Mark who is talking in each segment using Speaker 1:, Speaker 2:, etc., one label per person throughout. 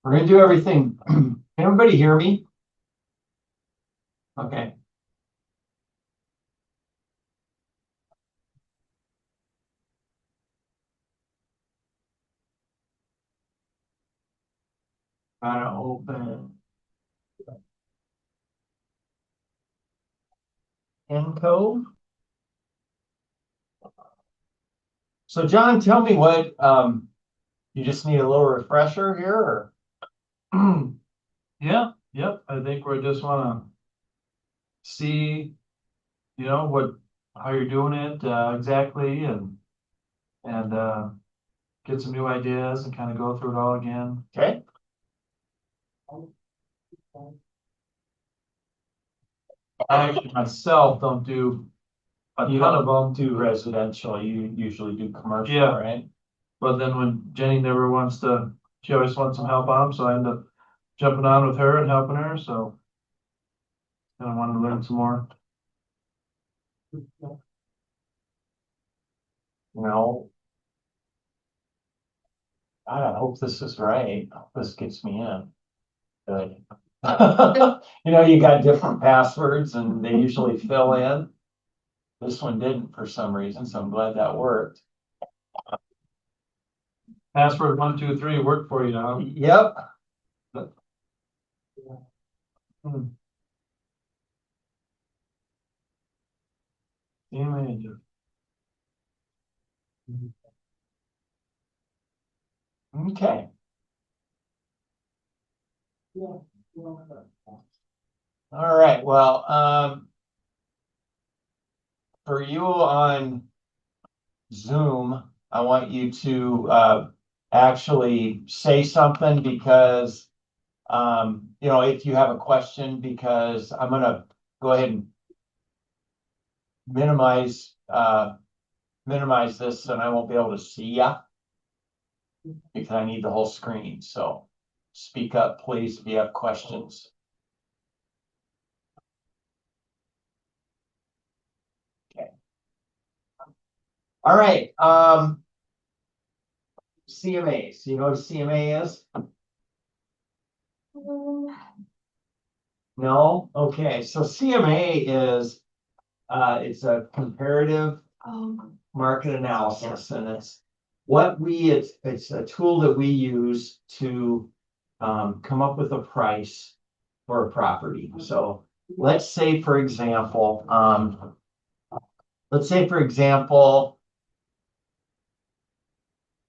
Speaker 1: We're gonna do everything. Can everybody hear me? Okay. Gotta open Encode. So John, tell me what, you just need a little refresher here or?
Speaker 2: Yeah, yep. I think we just wanna see, how you're doing it, exactly and get some new ideas and kind of go through it all again.
Speaker 1: Okay.
Speaker 2: I actually myself don't do a
Speaker 1: You
Speaker 2: ton of
Speaker 1: don't
Speaker 2: them,
Speaker 1: do residential, you usually do commercial,
Speaker 2: Yeah.
Speaker 1: right?
Speaker 2: but then when Jenny never wants to, she always wants some help on them, so I end up jumping on with her and helping her, so. And I wanted to learn some more.
Speaker 1: No. I hope this is right. I hope this gets me in. Good. You got different passwords and they usually fill in. This one didn't for some reason, so I'm glad that worked.
Speaker 2: Password 123 worked for you now.
Speaker 1: Yep.
Speaker 2: Image.
Speaker 1: Okay. All right, well, for you on Zoom, I want you to actually say something because if you have a question, because I'm gonna go ahead and minimize this and I won't be able to see ya because I need the whole screen. So speak up, please, if you have questions. Okay. All right. CMAs. You know what a CMA is? No? Okay. So CMA is it's a comparative market analysis, and it's a tool that we use to come up with a price for a property. So let's say, for example,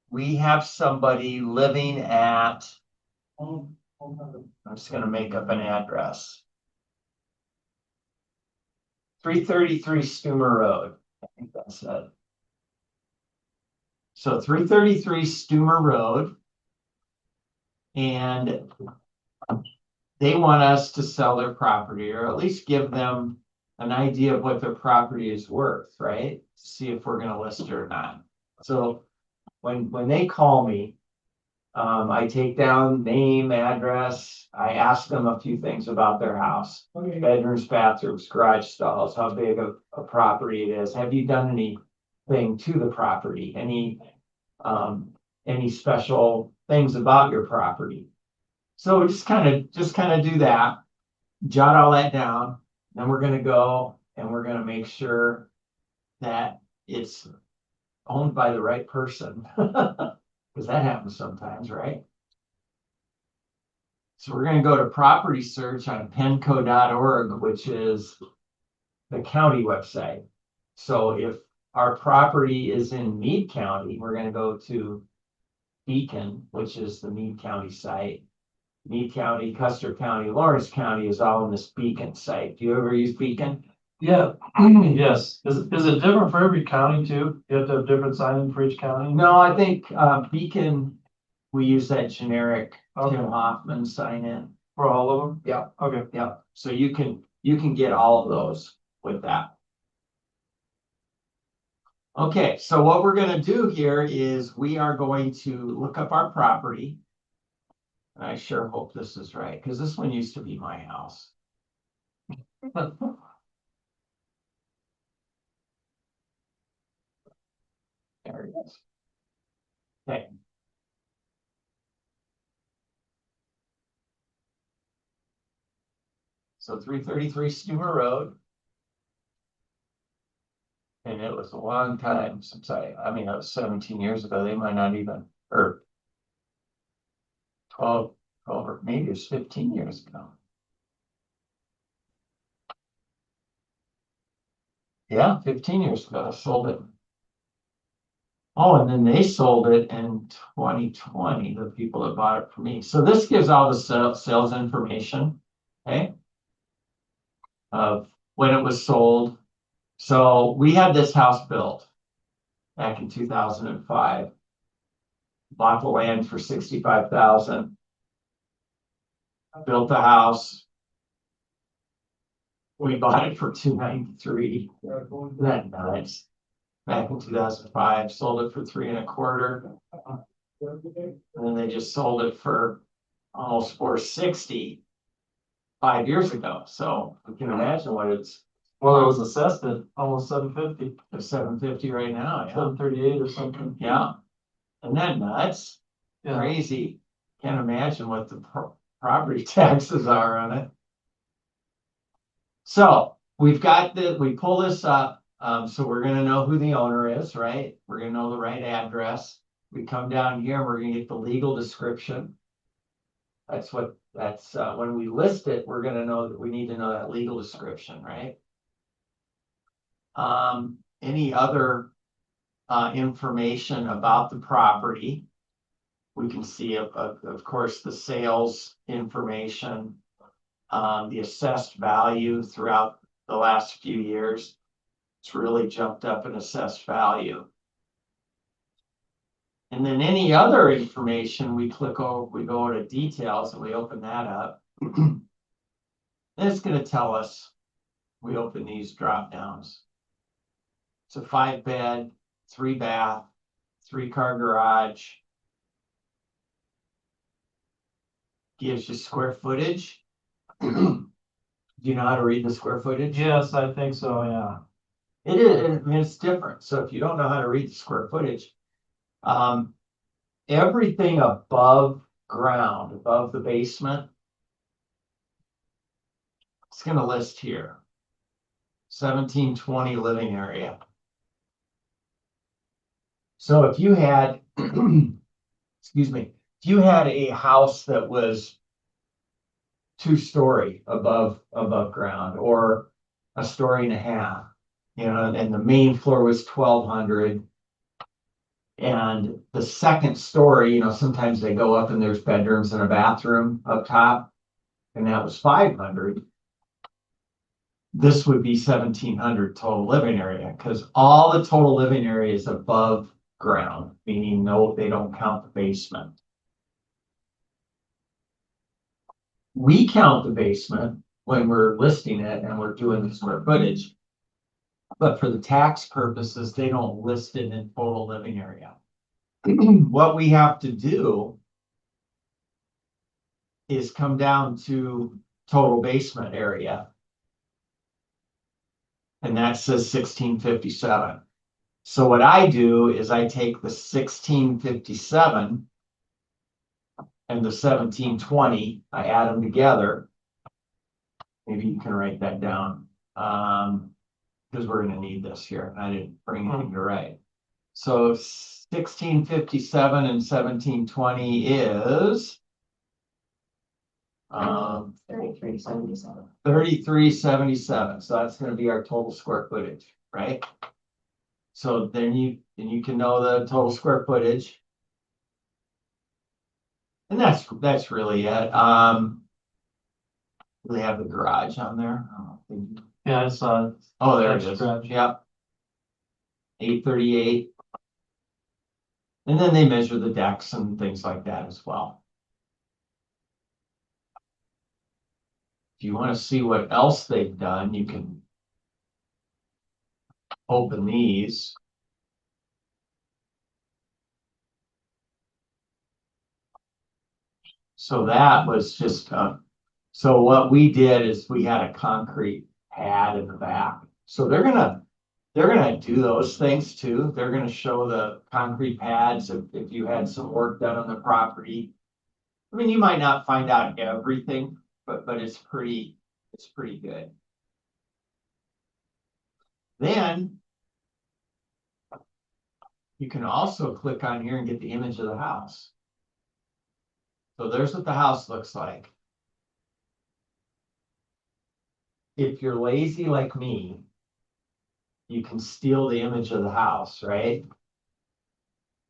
Speaker 1: we have somebody living at, I'm just going to make up an address. 333 Stumer Road. I think that's it. So 333 Stumer Road. And they want us to sell their property, or at least give them an idea of what their property is worth, right? See if we're going to list it or not. So when they call me, I take down name, address. I ask them a few things about their house: bedrooms, bathrooms, garage stalls, how big of a property it is. Have you done anything to the property? Any special things about your property? So just kind of do that, jot all that down. Then we're going to go and we're going to make sure that it's owned by the right person. Because that happens sometimes, right? So we're going to go to property search on penco.org, which is the county website. So if our property is in Meade County, we're going to go to Beacon, which is the Meade County site. Meade County, Custer County, Lawrence County is all in this Beacon site. Do you ever use Beacon?
Speaker 2: Yeah, yes. Is it different for every county too? You have to have different signing for each county?
Speaker 1: No, I think Beacon, we use that generic
Speaker 2: Okay.
Speaker 1: Tim Hoffman sign in.
Speaker 2: For all of them?
Speaker 1: Yeah.
Speaker 2: Okay.
Speaker 1: Yeah. So you can get all of those with that. Okay, so what we're going to do here is we are going to look up our property. And I sure hope this is right, because this one used to be my house. There it is. Okay. So 333 Steamer Road. And it was a long time since I mean, that was 17 years ago. They might not even, or 12, or maybe it's 15 years ago. Yeah, 15 years ago, I sold it. Oh, and then they sold it in 2020, the people that bought it from me. So this gives all the sales information, okay? Of when it was sold. So we had this house built back in 2005. Bought the land for 65,000. Built the house. We bought it for 293. That nuts. Back in 2005, sold it for 3.25. And then they just sold it for almost 460 5 years ago. So you can imagine what it's.
Speaker 2: Well, it was assessed at almost 750,
Speaker 1: It's 750 right now. Yeah.
Speaker 2: 738 or something.
Speaker 1: Yeah. Isn't that nuts?
Speaker 2: Yeah.
Speaker 1: Crazy. Can't imagine what the property taxes are on it. So we've got we pull this up. So we're gonna know who the owner is, right? We're gonna know the right address. We come down here and we're gonna get the legal description. That's when we list it, we're gonna know that we need to know that legal description, right? Any other information about the property. We can see, of course, the sales information, the assessed value throughout the last few years. It's really jumped up in assessed value. And then any other information we click over, we go to details and we open that up. Then it's going to tell us, we open these drop downs. It's a 5-bed, 3-bath, 3-car garage. Gives you square footage. Do you know how to read the square footage?
Speaker 2: Yes, I think so, yeah.
Speaker 1: It is, I mean, it's different. So if you don't know how to read the square footage, everything above ground, above the basement, it's going to list here. 1720 living area. So if you had, excuse me, if you had a house that was 2-story above ground, or 1.5 stories, you know, and the main floor was 1,200, and the second story, you know, sometimes they go up and there's bedrooms and a bathroom up top, and that was 500. This would be 1,700 total living area, because all the total living area is above ground, meaning no, they don't count the basement. We count the basement when we're listing it and we're doing the square footage. But for the tax purposes, they don't list it in total living area. What we have to do is come down to total basement area. And that says 1657. So what I do is I take the 1657 and the 1720, I add them together. Maybe you can write that down, because we're going to need this here. I didn't bring anything to write. So 1657 and 1720 is
Speaker 3: 3377.
Speaker 1: 3377. So that's going to be our total square footage, right? So then you can know the total square footage. And that's really it. Do they have the garage on there? I don't think.
Speaker 2: Yeah, I saw it.
Speaker 1: Oh, there it
Speaker 2: That's
Speaker 1: is.
Speaker 2: garage.
Speaker 1: Yep. 838. And then they measure the decks and things like that as well. If you want to see what else they've done, you can open these. So that was just, so what we did is we had a concrete pad in the back. So they're gonna do those things too. They're gonna show the concrete pads if you had some work done on the property. I mean, you might not find out everything, but it's pretty It's pretty good. Then you can also click on here and get the image of the house. So there's what the house looks like. If you're lazy like me, you can steal the image of the house, right?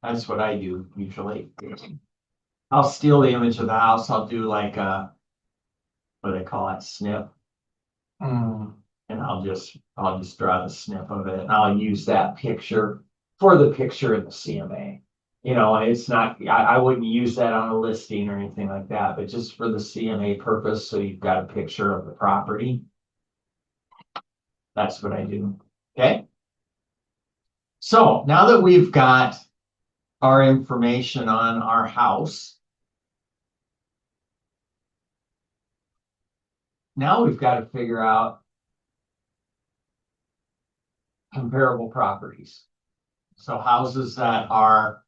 Speaker 1: That's what I do usually. I'll steal the image of the house. I'll do like a, what do they call it, snip.
Speaker 2: Hmm.
Speaker 1: And I'll just draw the snip of it and I'll use that picture for the picture in the CMA. You know, it's not, I wouldn't use that on a listing or anything like that, but just for the CMA purpose, so you've got a picture of the property. That's what I do, okay? So now that we've got our information on our house, now we've got to figure out comparable properties. So houses that are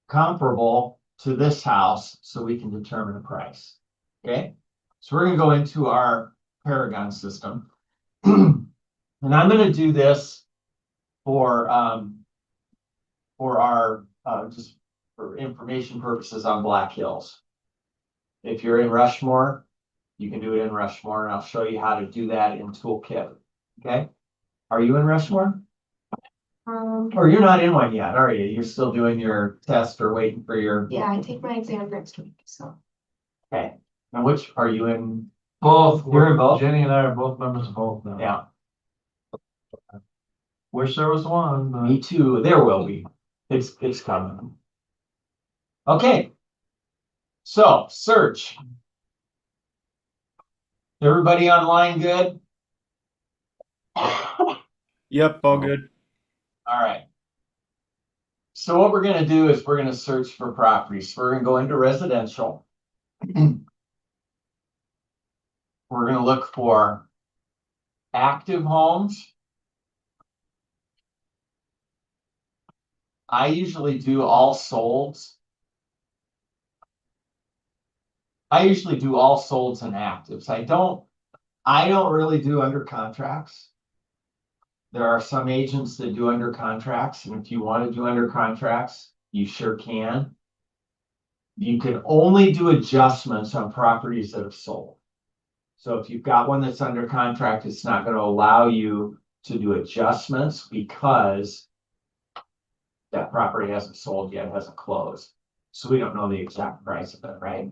Speaker 1: comparable to this house so we can determine a price. Okay, so we're going to go into our Paragon system. And I'm going to do this for our just for information purposes on Black Hills. If you're in Rushmore, you can do it in Rushmore, and I'll show you how to do that in Toolkit. Okay, are you in Rushmore? Or you're not in one yet, are you? You're still doing your test or waiting for your,
Speaker 3: Yeah, I take my exam next week, so.
Speaker 1: okay. And which are you in?
Speaker 2: Both.
Speaker 1: You're in both?
Speaker 2: Jenny and I are both members of both now.
Speaker 1: Yeah,
Speaker 2: Wish there was one, but.
Speaker 1: me too. There will be. It's coming. Okay. So search. Everybody online good?
Speaker 4: Yep, all good.
Speaker 1: All right. So what we're gonna do is we're gonna search for properties. So we're gonna go into residential. We're gonna look for active homes. I usually do all solds. I usually do all solds and actives. I don't really do under contracts. There are some agents that do under contracts, and if you want to do under contracts, you sure can. You can only do adjustments on properties that have sold. So if you've got one that's under contract, it's not going to allow you to do adjustments because that property hasn't sold yet, hasn't closed. So we don't know the exact price of it, right?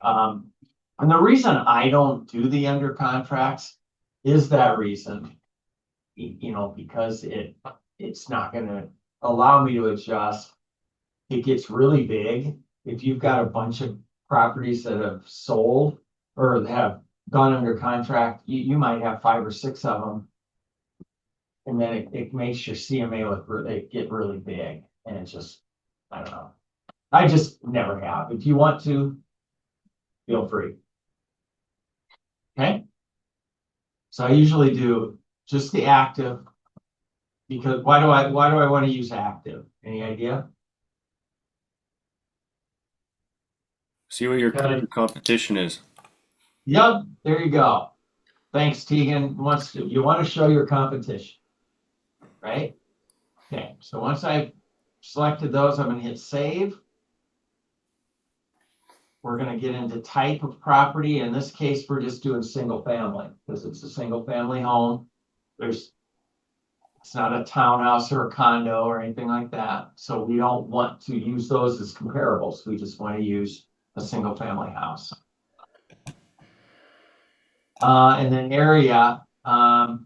Speaker 1: And the reason I don't do the under contracts is that reason. You know, because it's not gonna allow me to adjust. It gets really big. If you've got a bunch of properties that have sold or have gone under contract, you might have 5 or 6 of them. And then it makes your CMA get really big, and it's just, I don't know. I just never have. If you want to, feel free. Okay. So I usually do just the active, because why do I want to use active? Any idea?
Speaker 4: See what your
Speaker 2: Got it.
Speaker 4: competition is.
Speaker 1: Yep, there you go. Thanks, Tegan. You want to show your competition, right? Okay, so once I've selected those, I'm going to hit save. We're going to get into type of property. In this case, we're just doing single family because it's a single family home. It's not a townhouse or a condo or anything like that. So we don't want to use those as comparables. We just want to use a single family house. And then area, I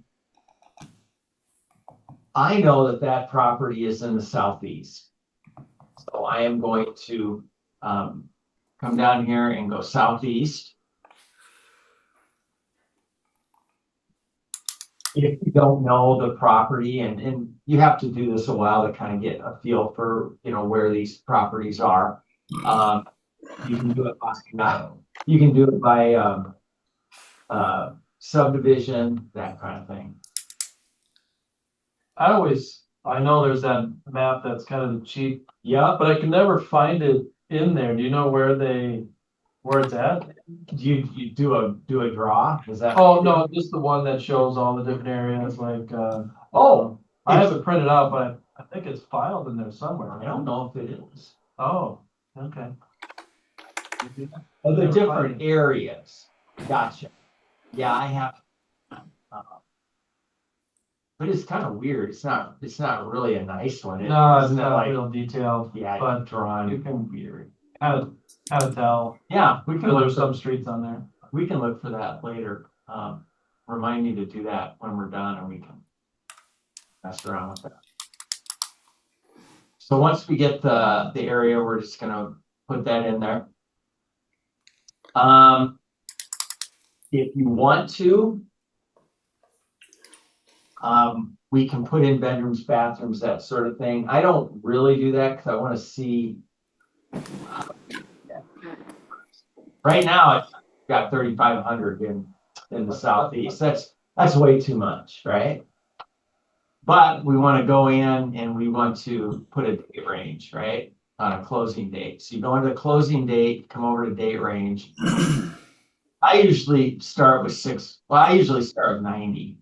Speaker 1: know that property is in the southeast. So I am going to come down here and go southeast. If you don't know the property, and you have to do this a while to kind of get a feel for, you know, where these properties are. You can do it by subdivision, that kind of thing.
Speaker 2: I know there's that map that's kind of the cheap,
Speaker 1: Yep.
Speaker 2: but I can never find it in there. Do you know where they where it's at.
Speaker 1: You do a draw, is that?
Speaker 2: Oh, no, just the one that shows all the different areas, like,
Speaker 1: Oh,
Speaker 2: I have it printed out, but I think it's filed in there somewhere.
Speaker 1: I don't know if it is.
Speaker 2: Oh, okay.
Speaker 1: Oh, the different areas. Gotcha. Yeah, I have. But it's kind of weird. It's not really a nice one.
Speaker 2: No, it's
Speaker 1: Isn't it
Speaker 2: not
Speaker 1: like,
Speaker 2: real detailed,
Speaker 1: yeah,
Speaker 2: but
Speaker 1: drawn
Speaker 2: you can
Speaker 1: weird.
Speaker 2: kind of tell.
Speaker 1: Yeah, we can look
Speaker 2: There's
Speaker 1: for
Speaker 2: some streets on there.
Speaker 1: we can look for that later. Remind me to do that when we're done and we can mess around with that. So once we get the area, we're just gonna put that in there. If you want to, we can put in bedrooms, bathrooms, that sort of thing. I don't really do that because I want to see. Right now, it's got 3,500 in the southeast. That's way too much, right? But we want to go in and we want to put a date range, right? On a closing date. So you go into the closing date, come over to date range. I usually start with 6. Well, I usually start with 90.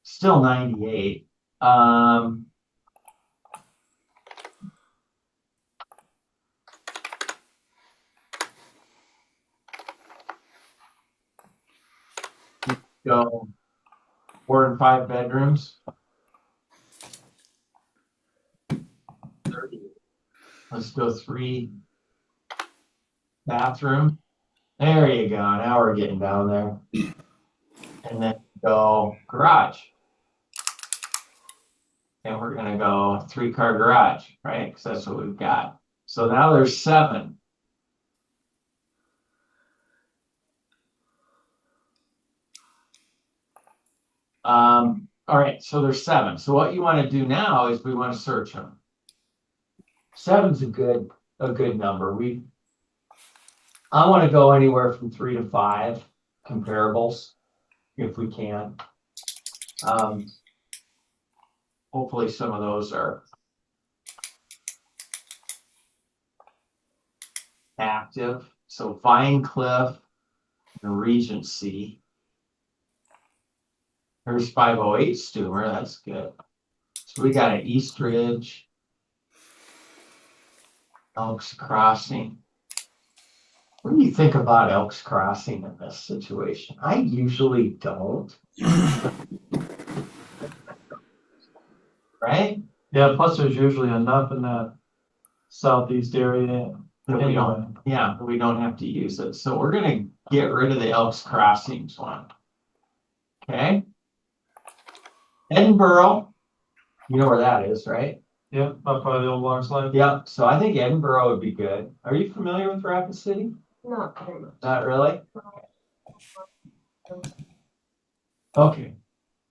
Speaker 1: Still 98. Go 4 and 5 bedrooms. 30. Let's go 3 bathroom. There you go. Now we're getting down there. And then go garage. And we're gonna go 3-car garage, right? Because that's what we've got. So now there's 7. All right, so there's 7. So what you want to do now is we want to search them. 7's a good number. I want to go anywhere from 3 to 5 comparables, if we can. Hopefully some of those are active. So Vine Cliff and Regency. There's 508 Stumer, that's good. So we got an East Ridge, Elks Crossing. What do you think about Elks Crossing in this situation? I usually don't. Right?
Speaker 2: Yeah, plus there's usually enough in that southeast area.
Speaker 1: That we don't, yeah, we don't have to use it. So we're gonna get rid of the Elks Crossings one. Okay. Edinburgh, you know where that is, right?
Speaker 2: Yeah, up by the old water slide.
Speaker 1: Yeah, so I think Edinburgh would be good. Are you familiar with Rapid City?
Speaker 3: Not very much.
Speaker 1: Not really? Okay.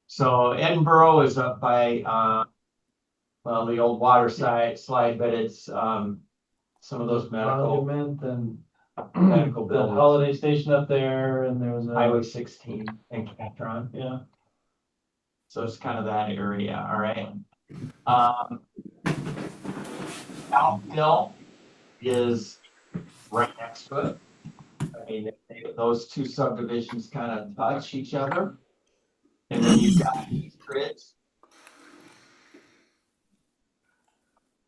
Speaker 1: So Edinburgh is up by, well, the old water slide, but it's, some of those medical
Speaker 2: Monument and
Speaker 1: medical
Speaker 2: the
Speaker 1: buildings.
Speaker 2: holiday station up there, and there was a.
Speaker 1: Highway 16 and Catron.
Speaker 2: Yeah.
Speaker 1: So it's kind of that area, all right. South Hill is right next to it. I mean, those two subdivisions kind of touch each other. And then you've got East Ridge.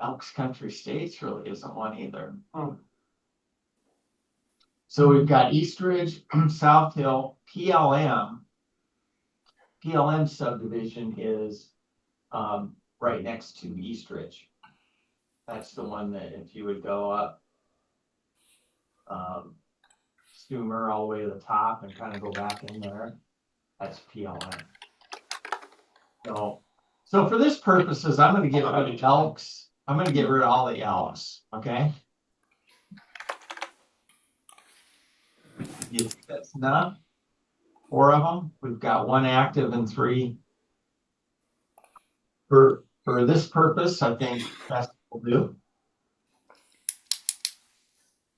Speaker 1: Elks Country States really isn't one either. So we've got East Ridge, South Hill, PLM. PLM subdivision is right next to East Ridge. That's the one that if you would go up Stumer all the way to the top and kind of go back in there, that's PLM. So for this purposes, I'm going to get rid of Elks. I'm going to get rid of all the Elks, okay? You think that's enough? 4 of them. We've got 1 active and 3. For this purpose, I think that's what we'll do.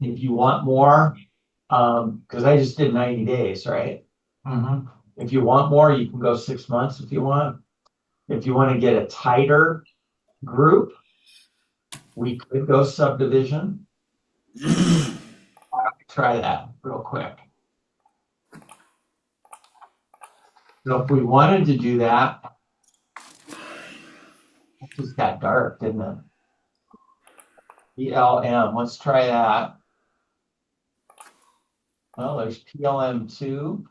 Speaker 1: If you want more, because I just did 90 days, right?
Speaker 2: Mm-hmm.
Speaker 1: If you want more, you can go 6 months if you want. If you want to get a tighter group, We could go subdivision. Try that real quick. So if we wanted to do that. It just got dark, didn't it? PLM, let's try that. Well, there's PLM2.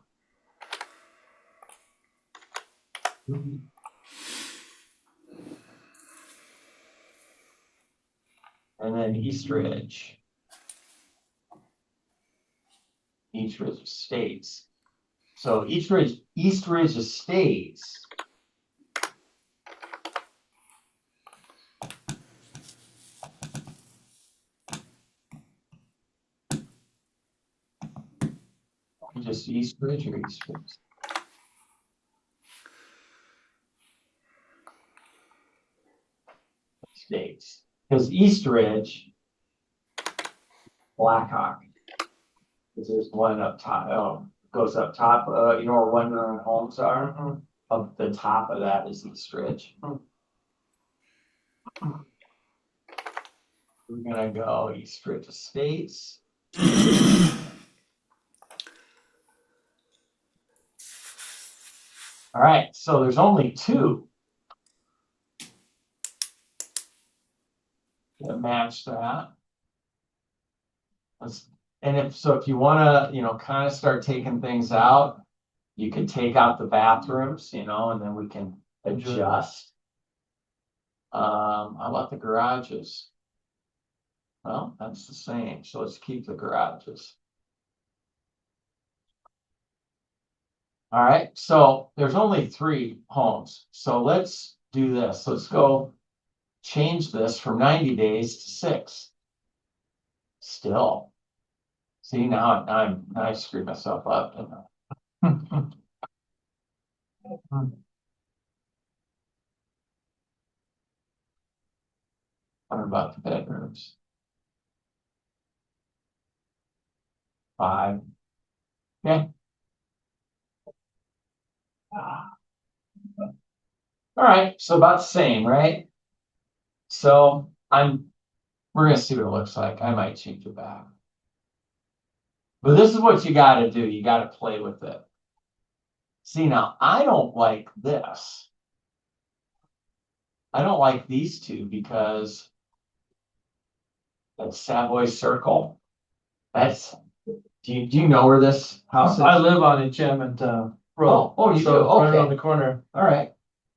Speaker 1: And then East Ridge. East Ridge Estates. So East Ridge Estates. Just East Ridge or East Ridge? States. Because East Ridge, Blackhawk. Because there's one up top, goes up top, you know where Wonder Homes are? Up the top of that is East Ridge. We're gonna go East Ridge Estates. All right, so there's only two that match that. And if you want to, kind of start taking things out, you could take out the bathrooms, and then we can adjust. How about the garages? Well, that's the same, so let's keep the garages. All right, so there's only 3 homes, so let's do this. Let's go change this from 90 days to 6. Still. See, now I screwed myself up. What about the bedrooms? 5. Okay. All right, so about the same, right? So we're gonna see what it looks like. I might change it back. But this is what you gotta do. You gotta play with it. See, now I don't like this. I don't like these two because that's Savoy Circle. Do you know where this house is?
Speaker 2: I live on Enchantment Road.
Speaker 1: Oh, you do?
Speaker 2: So right
Speaker 1: Okay.
Speaker 2: around the corner.
Speaker 1: All right.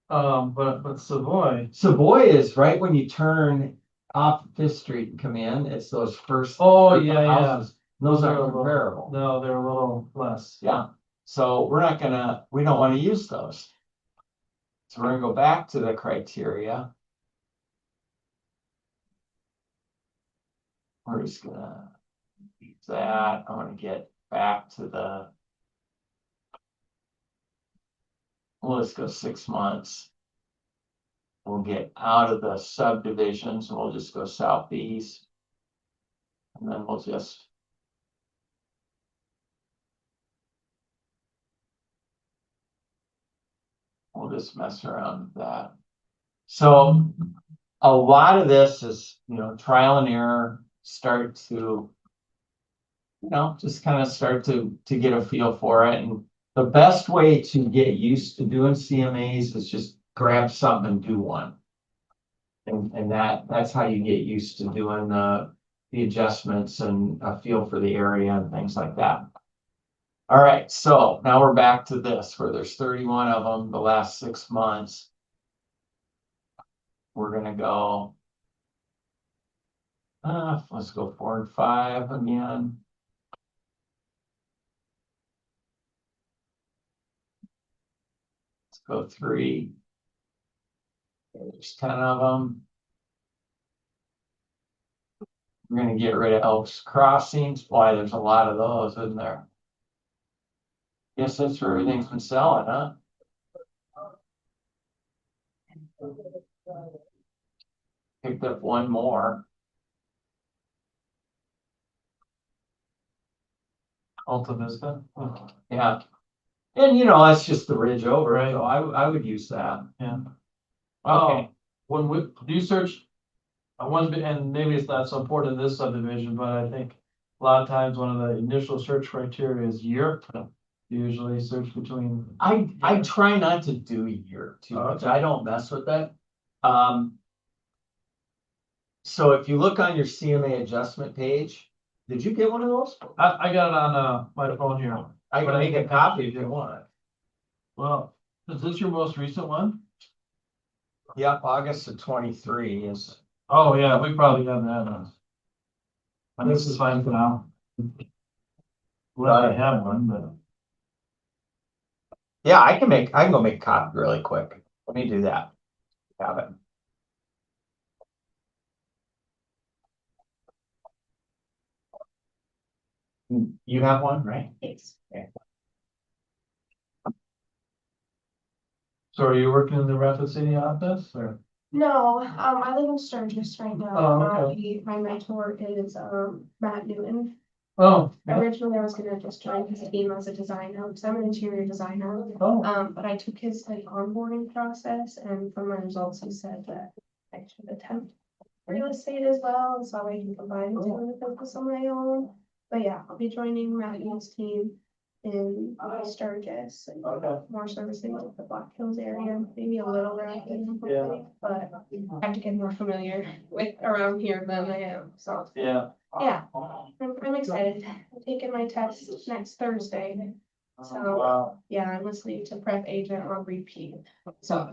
Speaker 2: But Savoy.
Speaker 1: Savoy is right when you turn off Fifth Street and come in. It's those first.
Speaker 2: Oh,
Speaker 1: first
Speaker 2: yeah,
Speaker 1: houses. Those
Speaker 2: They're
Speaker 1: aren't
Speaker 2: a little-
Speaker 1: comparable.
Speaker 2: No, they're a little less.
Speaker 1: Yeah. So we don't want to use those. So we're gonna go back to the criteria. We're just gonna use that. I want to get back to let's go 6 months. We'll get out of the subdivisions and we'll just go southeast. And then we'll just. We'll just mess around with that. So a lot of this is, trial and error, start to, just kind of start to get a feel for it. And the best way to get used to doing CMAs is just grab something and do one. And that's how you get used to doing the adjustments and a feel for the area and things like that. All right, so now we're back to this where there's 31 of them the last 6 months. We're gonna go. Let's go 4 and 5 again. Let's go 3. There's 10 of them. We're gonna get rid of Elks Crossings. Boy, there's a lot of those, isn't there? Guess that's where everything's been selling, huh? Picked up one more.
Speaker 2: Alta Vista.
Speaker 1: Yeah. And that's just the ridge over,
Speaker 2: Right.
Speaker 1: so I would use that.
Speaker 2: Yeah.
Speaker 1: Okay.
Speaker 2: When do you search and maybe it's not so important in this subdivision, but I think a lot of times one of the initial search criteria is year. You usually search between,
Speaker 1: I try not to do year too much.
Speaker 2: Okay.
Speaker 1: I don't mess with that. So if you look on your CMA adjustment page, did you get one of those?
Speaker 2: I got it on, my phone here.
Speaker 1: I
Speaker 2: But
Speaker 1: can
Speaker 2: I
Speaker 1: make a
Speaker 2: can
Speaker 1: copy if
Speaker 2: actually
Speaker 1: you
Speaker 2: do-
Speaker 1: want.
Speaker 2: Well, is this your most recent one?
Speaker 1: Yep, August of 23 is.
Speaker 2: Oh, yeah, we probably have that on. This is fine for now. Let me have one, but.
Speaker 1: Yeah, I can go make a copy really quick. Let me do that. Have it. You have one, right?
Speaker 3: Yes.
Speaker 2: So are you working in the Rapid City office or?
Speaker 3: No, I live in Sturgis right now.
Speaker 2: Oh, okay.
Speaker 3: My mentor is, Matt Newton.
Speaker 2: Oh.
Speaker 3: Originally, I was gonna just join his team as a designer, because I'm an interior designer.
Speaker 2: Oh,
Speaker 3: But I took his like onboarding process, and from my results, he said that I should attempt real estate as well, so I can combine the two and focus on my own. But yeah, I'll be joining Matt Newton's team in Sturgis, and
Speaker 2: okay.
Speaker 3: more servicing like the Black Hills area, maybe a little Rapid,
Speaker 2: Yeah.
Speaker 3: but I have to get more familiar with around here than I am, so.
Speaker 2: Yeah.
Speaker 3: Yeah, I'm excited. I'm taking my test next Thursday. So,
Speaker 2: Wow.
Speaker 3: yeah, I'm listening to Prep Agent on repeat. So,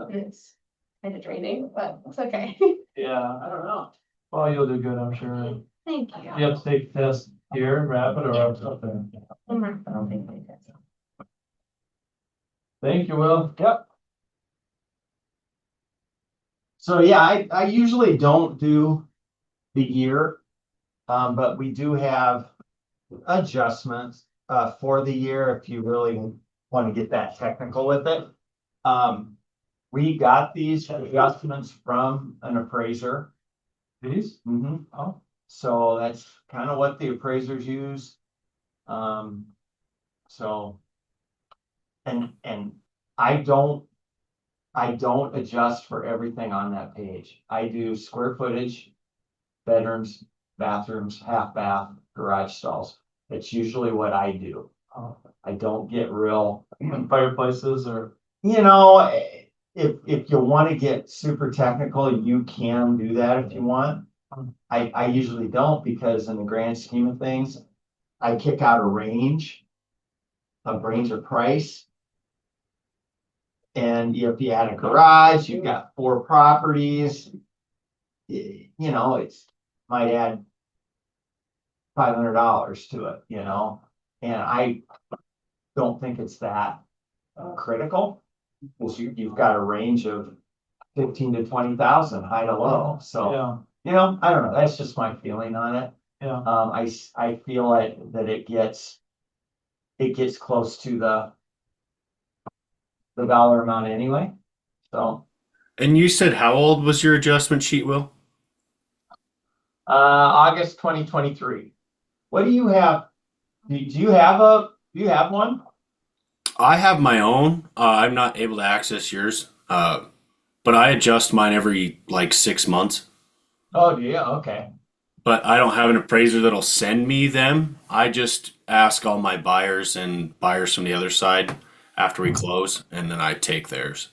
Speaker 3: it's kind of draining, but it's okay.
Speaker 2: Yeah, I don't know. Well, you'll do good, I'm sure.
Speaker 3: Thank you.
Speaker 2: You have to take the test here in Rapid or up there?
Speaker 3: I'm not gonna take my test.
Speaker 2: Thank you, Will. Yep.
Speaker 1: So yeah, I usually don't do the year. But we do have adjustments for the year if you really want to get that technical with it. We got these adjustments from an appraiser.
Speaker 2: These?
Speaker 1: Oh, so that's kind of what the appraisers use. So. And I don't adjust for everything on that page. I do square footage, bedrooms, bathrooms, half bath, garage stalls. That's usually what I do. I don't get real,
Speaker 2: Fireplaces or?
Speaker 1: you know, if you want to get super technical, you can do that if you want. I usually don't, because in the grand scheme of things, I kick out a range of price. And if you add a garage, you've got 4 properties. You know, it's might add $500 to it, you know, and I don't think it's that critical. Because you've got a range of 15 to 20,000 high to low, so,
Speaker 2: Yeah,
Speaker 1: you know, I don't know, that's just my feeling on it.
Speaker 2: yeah.
Speaker 1: I feel like that it gets close to the dollar amount anyway, so.
Speaker 4: And you said how old was your adjustment sheet, Will?
Speaker 1: August 2023. What do you have? Do you have one?
Speaker 4: I have my own. I'm not able to access yours. But I adjust mine every like 6 months.
Speaker 1: Oh, yeah, okay.
Speaker 4: But I don't have an appraiser that'll send me them. I just ask all my buyers and buyers from the other side after we close, and then I take theirs.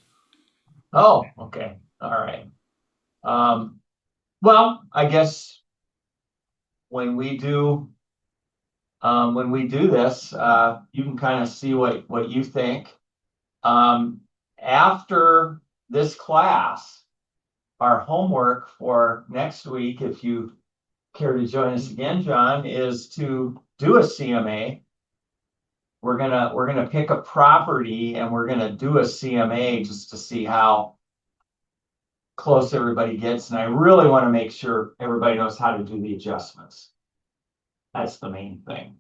Speaker 1: Oh, okay, all right. Well, I guess when we do this, you can kind of see what you think. After this class, our homework for next week, if you care to join us again, John, is to do a CMA. We're gonna pick a property and we're gonna do a CMA just to see how close everybody gets. And I really want to make sure everybody knows how to do the adjustments. That's the main thing.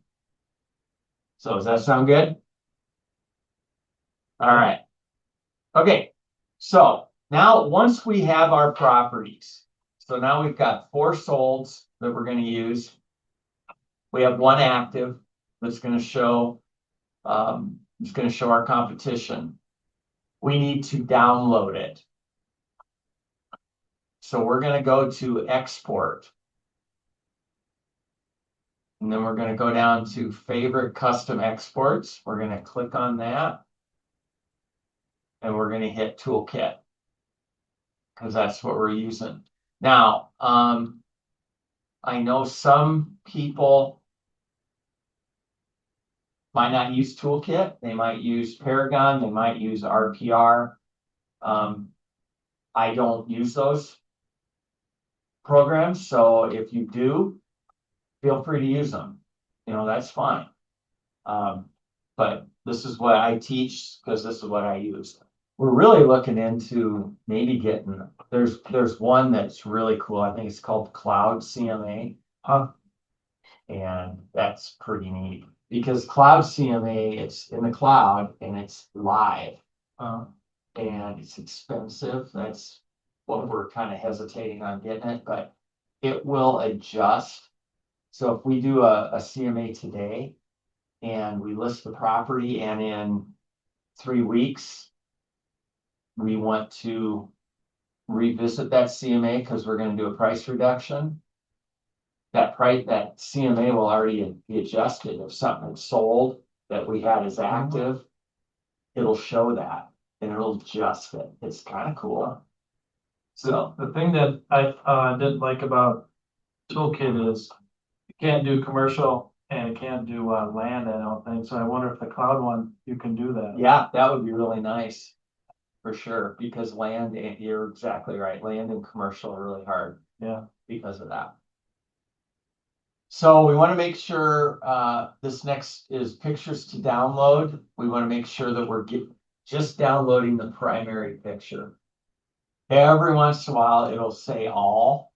Speaker 1: So does that sound good? All right. Okay. So now once we have our properties, so now we've got 4 solds that we're going to use. We have 1 active that's going to show our competition. We need to download it. So we're gonna go to export. And then we're gonna go down to favorite custom exports. We're gonna click on that. And we're gonna hit toolkit. Cause that's what we're using. Now, I know some people might not use toolkit. They might use Paragon, they might use RPR. I don't use those programs, so if you do, feel free to use them. You know, that's fine. But this is what I teach, because this is what I use. We're really looking into maybe getting, there's one that's really cool. I think it's called Cloud CMA. And that's pretty neat, because Cloud CMA, it's in the cloud and it's live. And it's expensive. That's what we're kind of hesitating on getting it, but it will adjust. So if we do a CMA today and we list the property, and in 3 weeks, we want to revisit that CMA because we're going to do a price reduction, that CMA will already be adjusted. If something is sold that we had as active, it'll show that. And it'll adjust it. It's kind of cool. So
Speaker 2: The thing that I didn't like about Toolkit is it can't do commercial and it can't do land, I don't think. So I wonder if the cloud one, you can do that.
Speaker 1: yeah, that would be really nice. For sure, because land, and you're exactly right, land and commercial are really hard
Speaker 2: Yeah.
Speaker 1: because of that. So we want to make sure this next is pictures to download. We want to make sure that we're just downloading the primary picture. Every once in a while, it'll say all.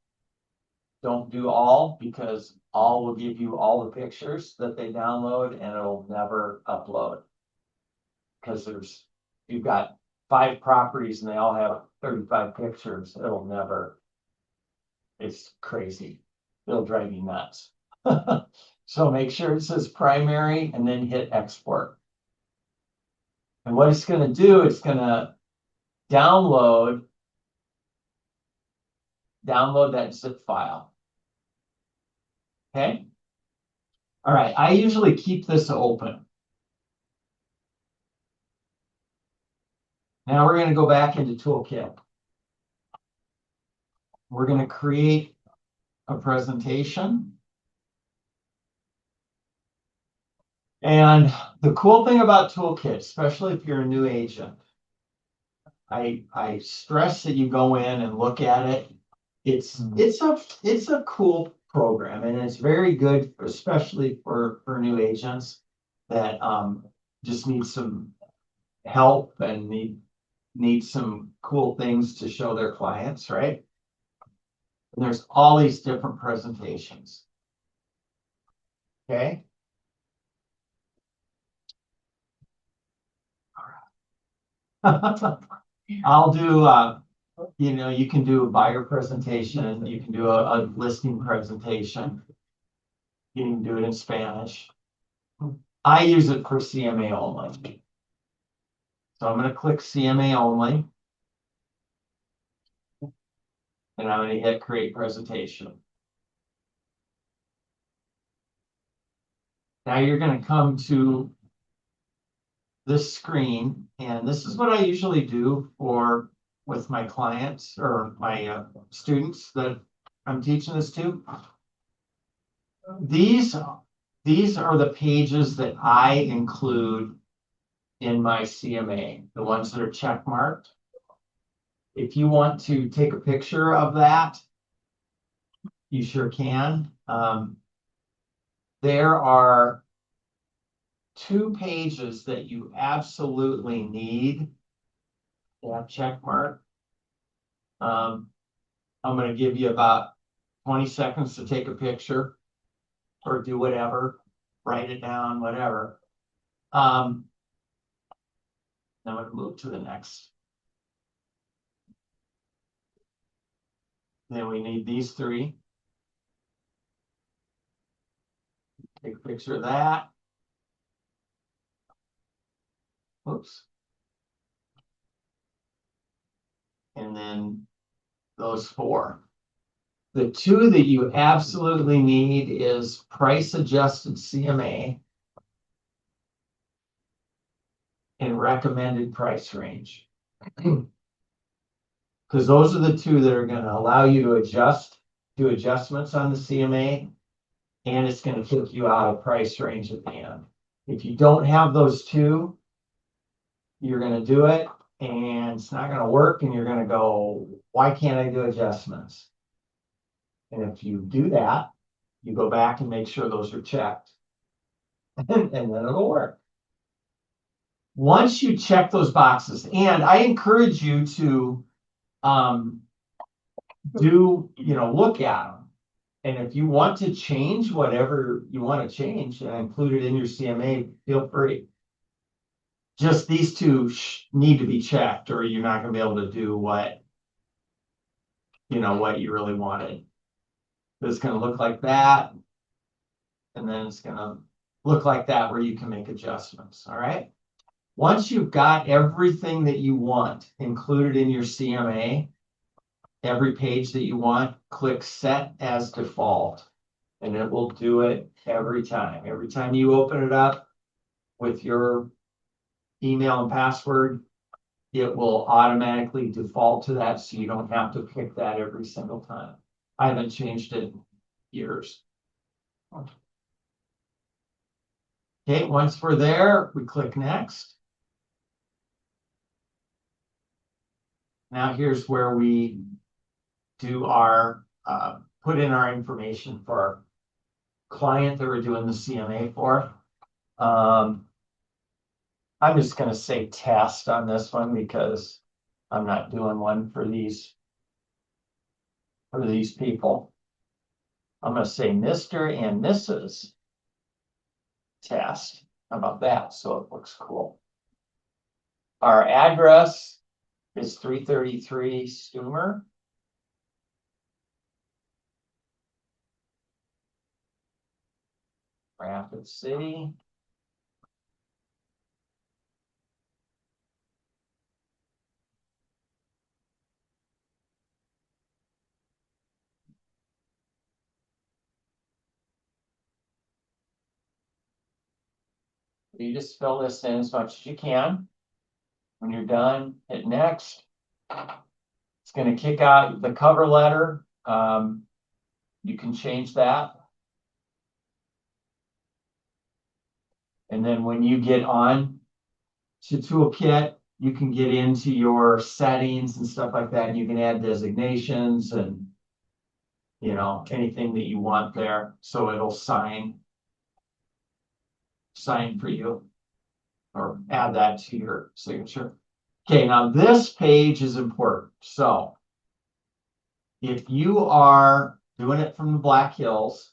Speaker 1: Don't do all, because all will give you all the pictures that they download, and it'll never upload. Because you've got 5 properties and they all have 35 pictures. It'll never. It's crazy. It'll drive you nuts. So make sure it says primary and then hit export. And what it's going to do, it's going to download that zip file. Okay. All right. I usually keep this open. Now we're going to go back into Toolkit. We're going to create a presentation. And the cool thing about Toolkit, especially if you're a new agent, I stress that you go in and look at it. It's a cool program, and it's very good, especially for new agents that just need some help and need some cool things to show their clients, right? And there's all these different presentations. Okay. I'll do, you can do a buyer presentation, you can do a listing presentation. You can do it in Spanish. I use it for CMA only. So I'm going to click CMA only. And I'm going to hit create presentation. Now you're going to come to this screen, and this is what I usually do with my clients or my students that I'm teaching this to. These are the pages that I include in my CMA, the ones that are check marked. If you want to take a picture of that, you sure can. There are 2 pages that you absolutely need to have check mark. I'm going to give you about 20 seconds to take a picture or do whatever, write it down, whatever. Now I'm going to move to the next. Then we need these 3. Take a picture of that. Oops. And then those four. The two that you absolutely need is price adjusted CMA and recommended price range. Because those are the two that are gonna allow you to do adjustments on the CMA. And it's gonna kick you out of price range at the end. If you don't have those two, you're gonna do it and it's not gonna work and you're gonna go, why can't I do adjustments? And if you do that, you go back and make sure those are checked. And then it'll work. Once you check those boxes, and I encourage you to look at them. And if you want to change whatever you want to change and include it in your CMA, feel free. Just these two need to be checked or you're not gonna be able to do what you really wanted. It's gonna look like that. And then it's gonna look like that where you can make adjustments, all right? Once you've got everything that you want included in your CMA, every page that you want, click set as default. And it will do it every time. Every time you open it up with your email and password, it will automatically default to that so you don't have to pick that every single time. I haven't changed it in years. Okay, once we're there, we click next. Now here's where we do our, put in our information for our client that we're doing the CMA for. I'm just gonna say test on this one because I'm not doing one for these people. I'm gonna say Mr. and Mrs. Test. How about that? So it looks cool. Our address is 333 Stumer. Rapid City. You just fill this in as much as you can. When you're done, hit next. It's going to kick out the cover letter. You can change that. And then when you get on to Toolkit, you can get into your settings and stuff like that. And you can add designations and, anything that you want there. So it'll sign for you or add that to your signature. Okay, now this page is important. So if you are doing it from the Black Hills,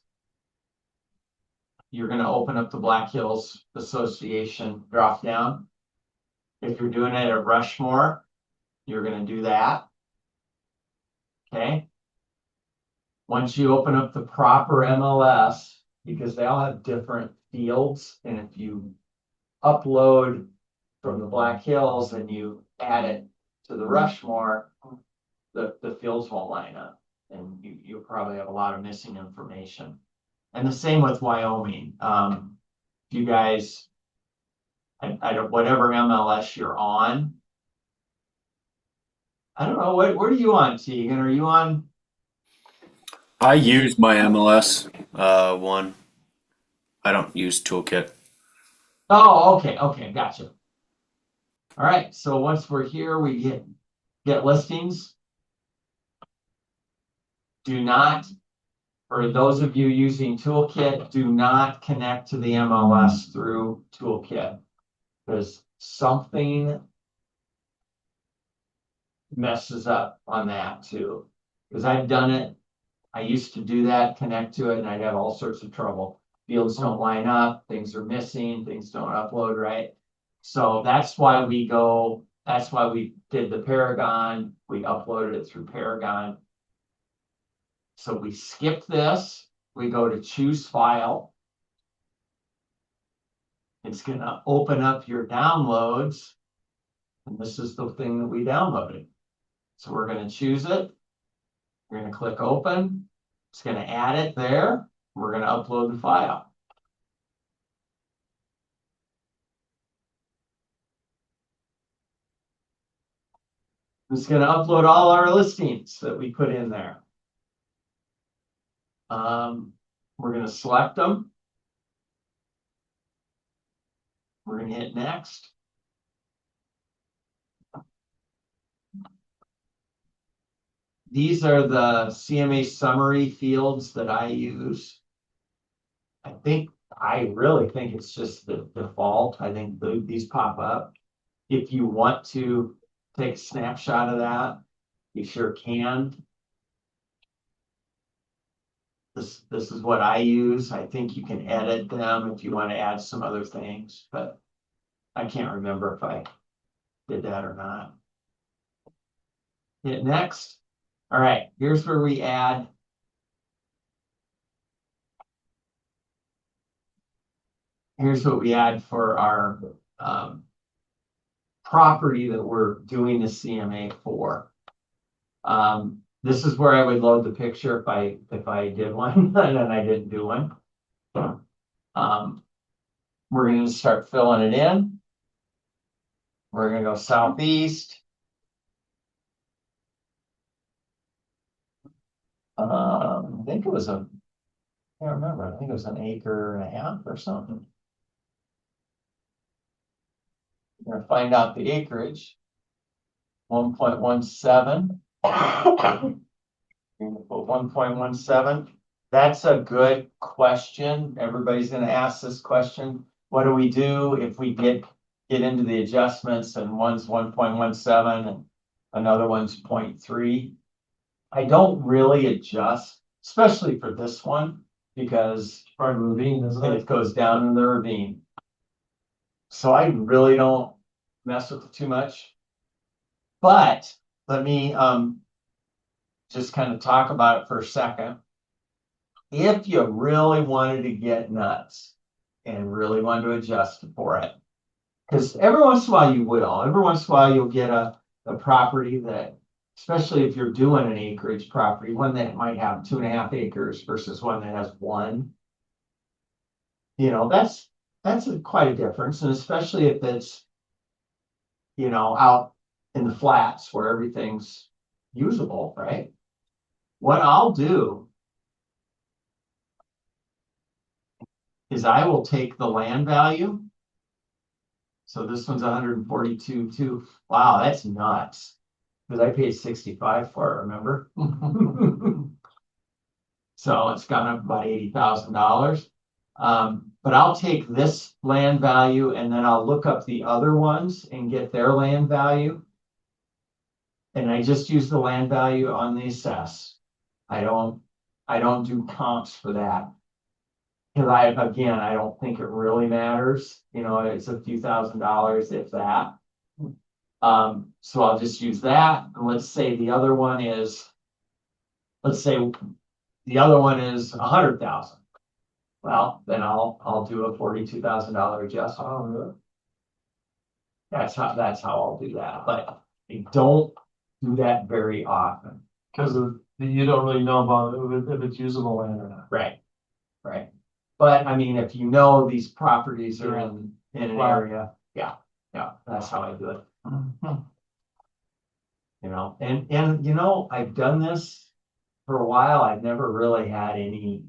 Speaker 1: you're going to open up the Black Hills Association drop down. If you're doing it at Rushmore, you're going to do that. Okay. Once you open up the proper MLS, because they all have different fields, and if you upload from the Black Hills and you add it to the Rushmore, the fields won't line up, and you'll probably have a lot of missing information. And the same with Wyoming. You guys, I don't, whatever MLS you're on, I don't know, what are you on, Tegan? Are you on?
Speaker 4: I use my MLS one. I don't use Toolkit.
Speaker 1: Oh, okay, gotcha. All right, so once we're here, we get listings. Do not, for those of you using Toolkit, do not connect to the MLS through Toolkit, because something messes up on that too. Because I've done it. I used to do that, connect to it, and I'd have all sorts of trouble. Fields don't line up, things are missing, things don't upload right. So that's why we did the Paragon. We uploaded it through Paragon. So we skip this, we go to choose file. It's gonna open up your downloads. And this is the thing that we downloaded. So we're gonna choose it. You're gonna click open. It's gonna add it there. We're gonna upload the file. It's gonna upload all our listings that we put in there. We're gonna select them. We're gonna hit next. These are the CMA summary fields that I use. I really think it's just the default. I think these pop up. If you want to take a snapshot of that, you sure can. This is what I use. I think you can edit them if you want to add some other things, but I can't remember if I did that or not. Hit next. All right, here's where we add. Here's what we add for our property that we're doing the CMA for. This is where I would load the picture if I did one and then I didn't do one. We're going to start filling it in. We're going to go southeast. I think it was I can't remember. I think it was an acre and a half or something. We're gonna find out the acreage. 1.17. Put 1.17. That's a good question. Everybody's gonna ask this question. What do we do if we get into the adjustments and one's 1.17 and another one's 0.3? I don't really adjust, especially for this one, because
Speaker 2: Part of the ravine, isn't
Speaker 1: it
Speaker 2: it?
Speaker 1: goes down in the ravine. So I really don't mess with it too much. But let me just kind of talk about it for a second. If you really wanted to get nuts and really wanted to adjust for it, because every once in a while you will, every once in a while you'll get a property that, especially if you're doing an acreage property, one that might have 2.5 acres versus one that has 1. You know, that's quite a difference, and especially if it's, you know, out in the flats where everything's usable, right? What I'll do is I will take the land value. So this one's 142.2. Wow, that's nuts. Because I paid 65 for it, remember? So it's gone up about $80,000. But I'll take this land value and then I'll look up the other ones and get their land value. And I just use the land value on the assess. I don't do comps for that. Because I don't think it really matters. You know, it's a few $1,000s if that. So I'll just use that. And let's say the other one is, $100,000. Well, then I'll do a $42,000 adjustment.
Speaker 2: Oh, really?
Speaker 1: That's how I'll do that. But I don't do that very often.
Speaker 2: Because you don't really know about if it's usable land or not.
Speaker 1: Right. But I mean, if you know these properties are in an
Speaker 2: Wow.
Speaker 1: area, yeah, that's how I do it. You know, and you know, I've done this for a while. I've never really had any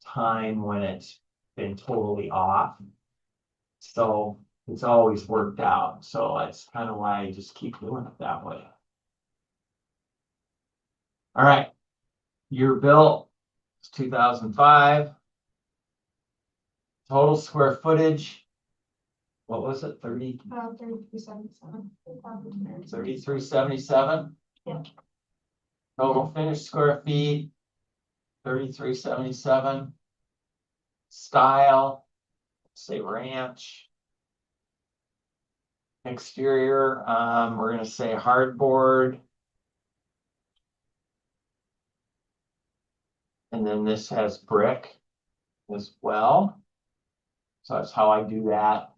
Speaker 1: time when it's been totally off. So it's always worked out. So that's kind of why I just keep doing it that way. All right. Year built, it's 2005. Total square footage. What was it?
Speaker 3: 3377.
Speaker 1: 3377?
Speaker 3: Yeah.
Speaker 1: Total finished square feet, 3377. Style, say ranch. Exterior, we're gonna say hardboard. And then this has brick as well. So that's how I do that.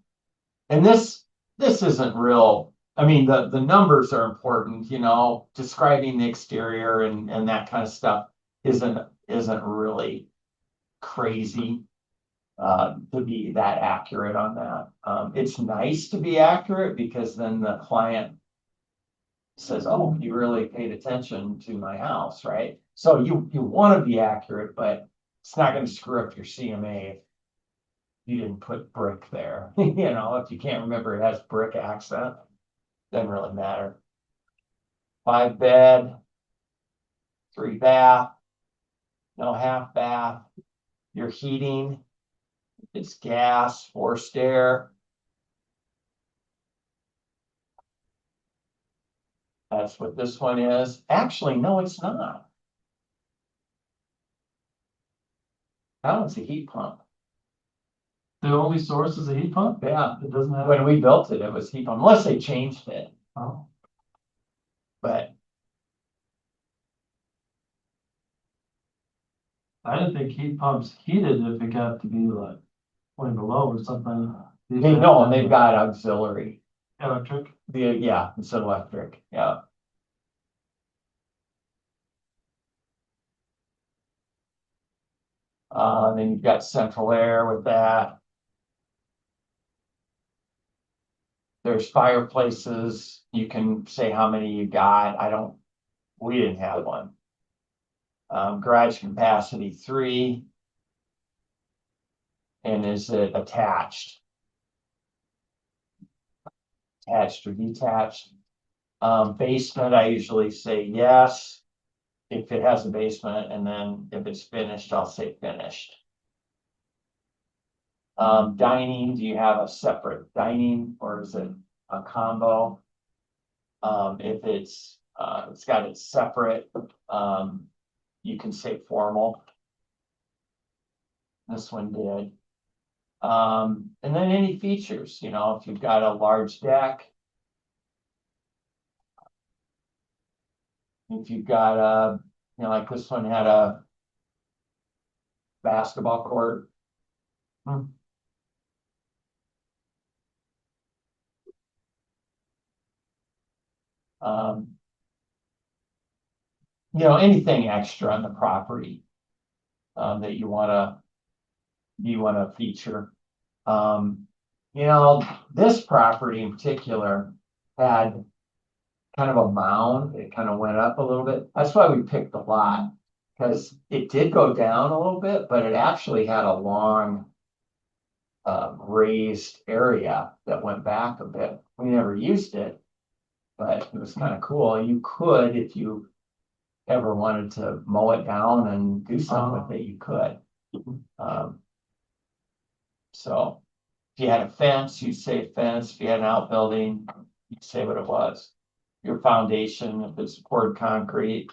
Speaker 1: And this isn't real I mean, the numbers are important, you know, describing the exterior and that kind of stuff isn't really crazy. To be that accurate on that. It's nice to be accurate because then the client says, oh, you really paid attention to my house, right? So you want to be accurate, but it's not gonna screw up your CMA if you didn't put brick there. You know, if you can't remember it has brick accent, doesn't really matter. 5 bed, 3 bath, no half bath. Your heating, it's gas, forced air. That's what this one is. Actually, no, it's not. That one's a heat pump.
Speaker 2: The only source is a heat pump?
Speaker 1: Yeah,
Speaker 2: It doesn't have.
Speaker 1: when we built it, it was heat pump, unless they changed it,
Speaker 2: Oh,
Speaker 1: but
Speaker 2: I didn't think heat pumps heated if it got to be like way below or something.
Speaker 1: they know, and they've got auxiliary.
Speaker 2: Electric.
Speaker 1: Yeah, it's electric, yeah. Then you've got central air with that. There's fireplaces. You can say how many you got. We didn't have one. Garage capacity 3. And is it attached? Attached or detached? Basement, I usually say yes. If it has a basement, and then if it's finished, I'll say finished. Dining, do you have a separate dining or is it a combo? If it's got it separate, you can say formal. This one did. And then any features, you know, if you've got a large deck. If you've got you know, like this one had a basketball court. You know, anything extra on the property that you wanna feature. You know, this property in particular had kind of a mound. It kind of went up a little bit. That's why we picked the lot. Because it did go down a little bit, but it actually had a long raised area that went back a bit. We never used it, but it was kind of cool. You could, if you ever wanted to mow it down and do something with it, you could. So if you had a fence, you'd say fence. If you had an outbuilding, you'd say what it was. Your foundation, if it's poured concrete.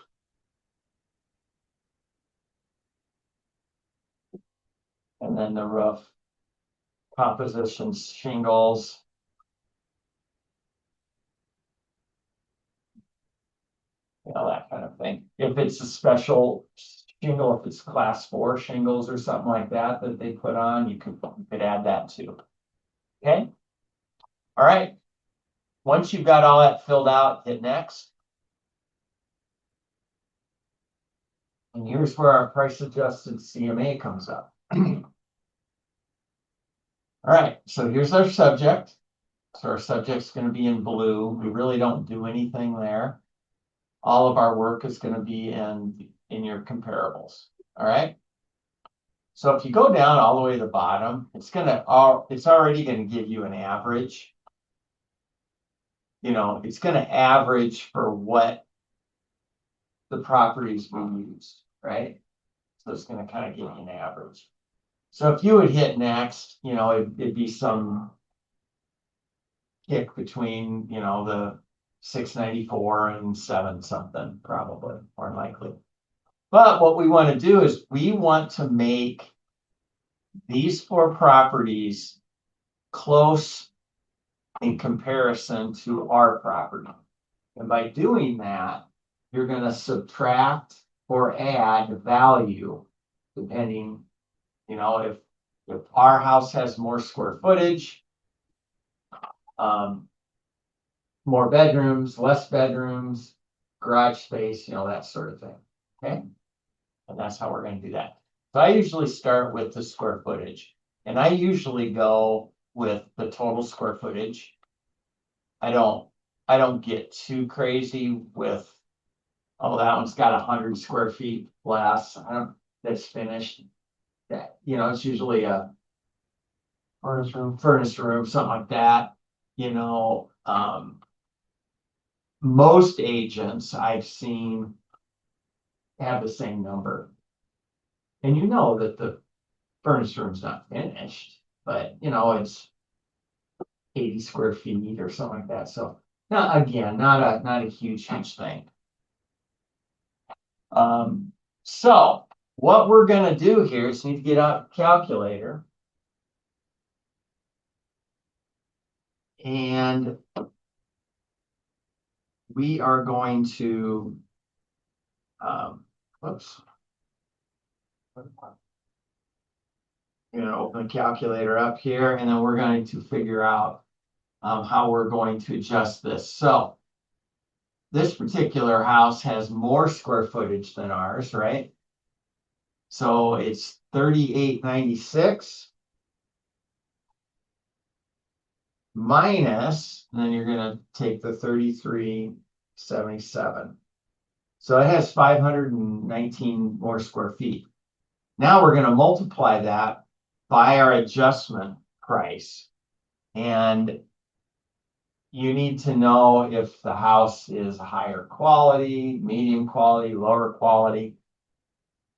Speaker 1: And then the roof. Compositions, shingles. You know, that kind of thing. If it's a special shingle, if it's class 4 shingles or something like that they put on, you could add that too. Okay. All right. Once you've got all that filled out, hit next. And here's where our price adjusted CMA comes up. All right, so here's our subject. So our subject's going to be in blue. We really don't do anything there. All of our work is going to be in your comparables. All right. So if you go down all the way to the bottom, it's already going to give you an average. You know, it's going to average for what the properties we use, right? So it's going to kind of give you an average. So if you would hit next, you know, it'd be some kick between, you know, the 694 and 7 something, probably, more likely. But what we want to do is we want to make these 4 properties close in comparison to our property. And by doing that, you're going to subtract or add value depending, you know, if our house has more square footage, more bedrooms, less bedrooms, garage space, you know, that sort of thing, okay? And that's how we're gonna do that. So I usually start with the square footage, and I usually go with the total square footage. I don't get too crazy with, oh, that one's got 100 square feet less, that's finished. That, you know, it's usually a furnace room, something like that, you know, most agents I've seen have the same number. And you know that the furnace room's not finished, but you know, it's 80 square feet or something like that. So now again, not a huge thing. So what we're gonna do here is need to get out a calculator. And we are going to, whoops. We're gonna open the calculator up here, and then we're going to figure out how we're going to adjust this. So this particular house has more square footage than ours, right? So it's 3896 minus, and then you're gonna take the 3377. So it has 519 more square feet. Now we're gonna multiply that by our adjustment price. And you need to know if the house is higher quality, medium quality, lower quality.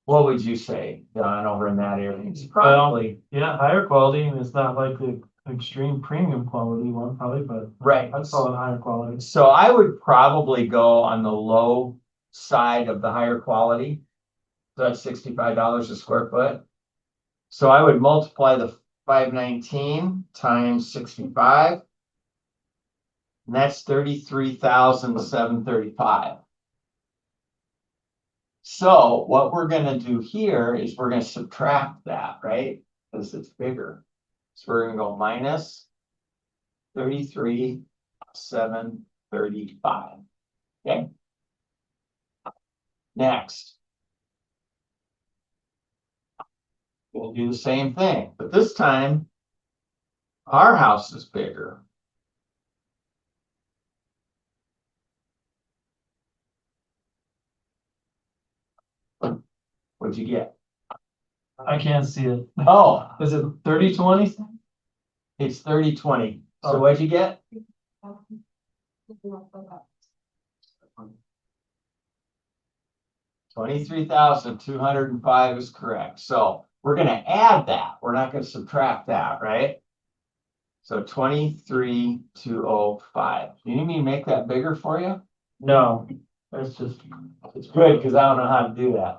Speaker 1: What would you say, Don, over in that area? It's probably,
Speaker 2: Yeah, higher quality, and it's not like the extreme premium quality one probably, but
Speaker 1: right.
Speaker 2: I'd call it higher quality.
Speaker 1: So I would probably go on the low side of the higher quality. So that's $65 a square foot. So I would multiply the 519 times 65. And that's 33,735. So what we're gonna do here is we're gonna subtract that, right? Because it's bigger. So we're gonna go minus 33,735. Okay. Next. We'll do the same thing, but this time our house is bigger. What'd you get?
Speaker 2: I can't see it.
Speaker 1: Oh,
Speaker 2: Is it 3020?
Speaker 1: it's 3020. So
Speaker 2: Oh.
Speaker 1: what'd you get? 23,205 is correct. So we're gonna add that. We're not gonna subtract that, right? So 23,205. Do you need me to make that bigger for you?
Speaker 2: No, that's just.
Speaker 1: It's good because I don't know how to do that.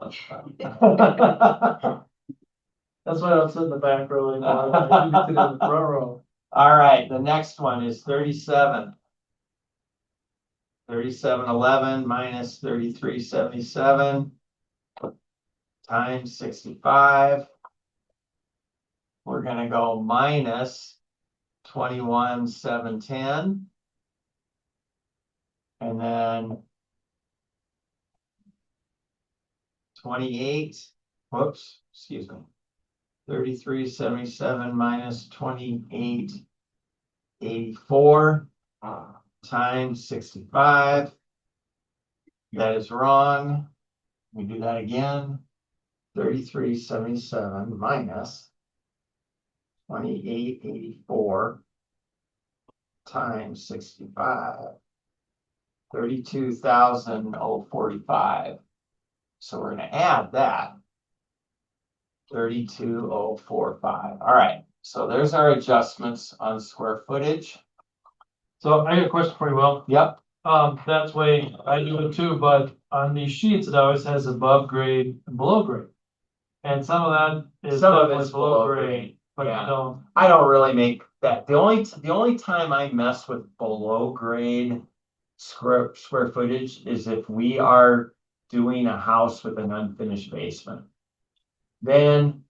Speaker 2: That's why I'm sitting in the back row anymore. I can sit in the front row.
Speaker 1: All right, the next one is 37. 3711 minus 3377 times 65. We're gonna go minus 21,710. And then 28, whoops, excuse me. 3377 minus 2884 times 65. That is wrong. We do that again. 3377 minus 2884 times 65. 32,045. So we're going to add that. 32,045. All right. So there's our adjustments on square footage.
Speaker 2: So I got a question for you, Will.
Speaker 1: Yep.
Speaker 2: That's way I do it too, but on these sheets, it always has above grade and below grade. And some of that is
Speaker 1: Some of
Speaker 2: definitely
Speaker 1: it's
Speaker 2: below
Speaker 1: below
Speaker 2: grade,
Speaker 1: grade,
Speaker 2: but you
Speaker 1: yeah.
Speaker 2: don't.
Speaker 1: I don't really make that. The only time I mess with below grade square footage is if we are doing a house with an unfinished basement. Then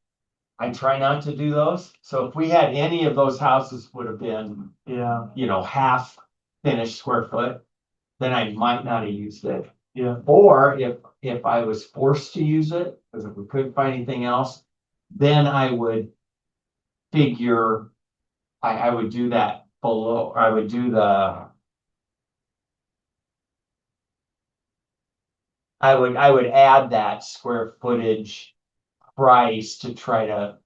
Speaker 1: I try not to do those. So if we had any of those houses would have been,
Speaker 2: Yeah,
Speaker 1: you know, half finished square foot, then I might not have used it.
Speaker 2: Yeah,
Speaker 1: Or if I was forced to use it, because if we couldn't find anything else, then I would figure, I would do that below, or I would do I would add that square footage price to try to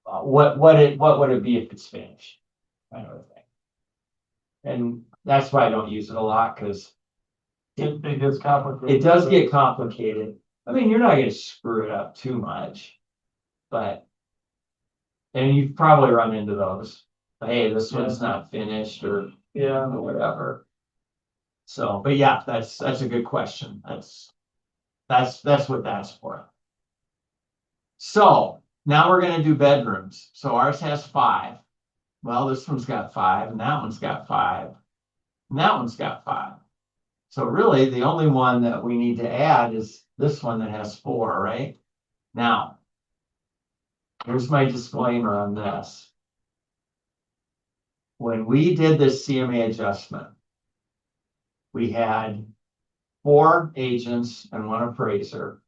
Speaker 1: what would it be if it's finished? Kind of a thing. And that's why I don't use it a lot, because
Speaker 2: it gets complicated.
Speaker 1: it does get complicated. I mean, you're not gonna screw it up too much, but. And you've probably run into those. Hey, this one's not finished or
Speaker 2: Yeah,
Speaker 1: whatever. So, but yeah, that's a good question. That's what that's for. So now we're gonna do bedrooms. So ours has 5. Well, this one's got 5 and that one's got 5. And that one's got 5. So really, the only one that we need to add is this one that has 4, right? Now, here's my disclaimer on this. When we did this CMA adjustment, we had 4 agents and 1 appraiser.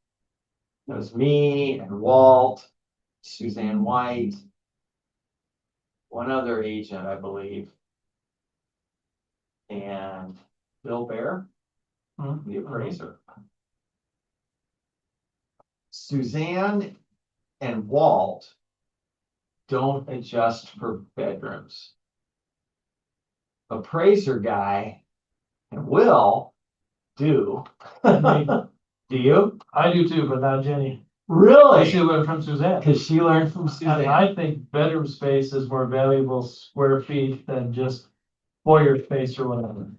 Speaker 1: It was me and Walt, Suzanne White, 1 other agent, I believe, and Bill Bear, the appraiser. Suzanne and Walt don't adjust for bedrooms. Appraiser guy and Will do. Do you?
Speaker 2: I do too, but not Jenny. She
Speaker 1: Really?
Speaker 2: learned from Suzanne.
Speaker 1: Because she learned from
Speaker 2: And
Speaker 1: Suzanne.
Speaker 2: I think bedroom space is more valuable square feet than just foyer space or whatever.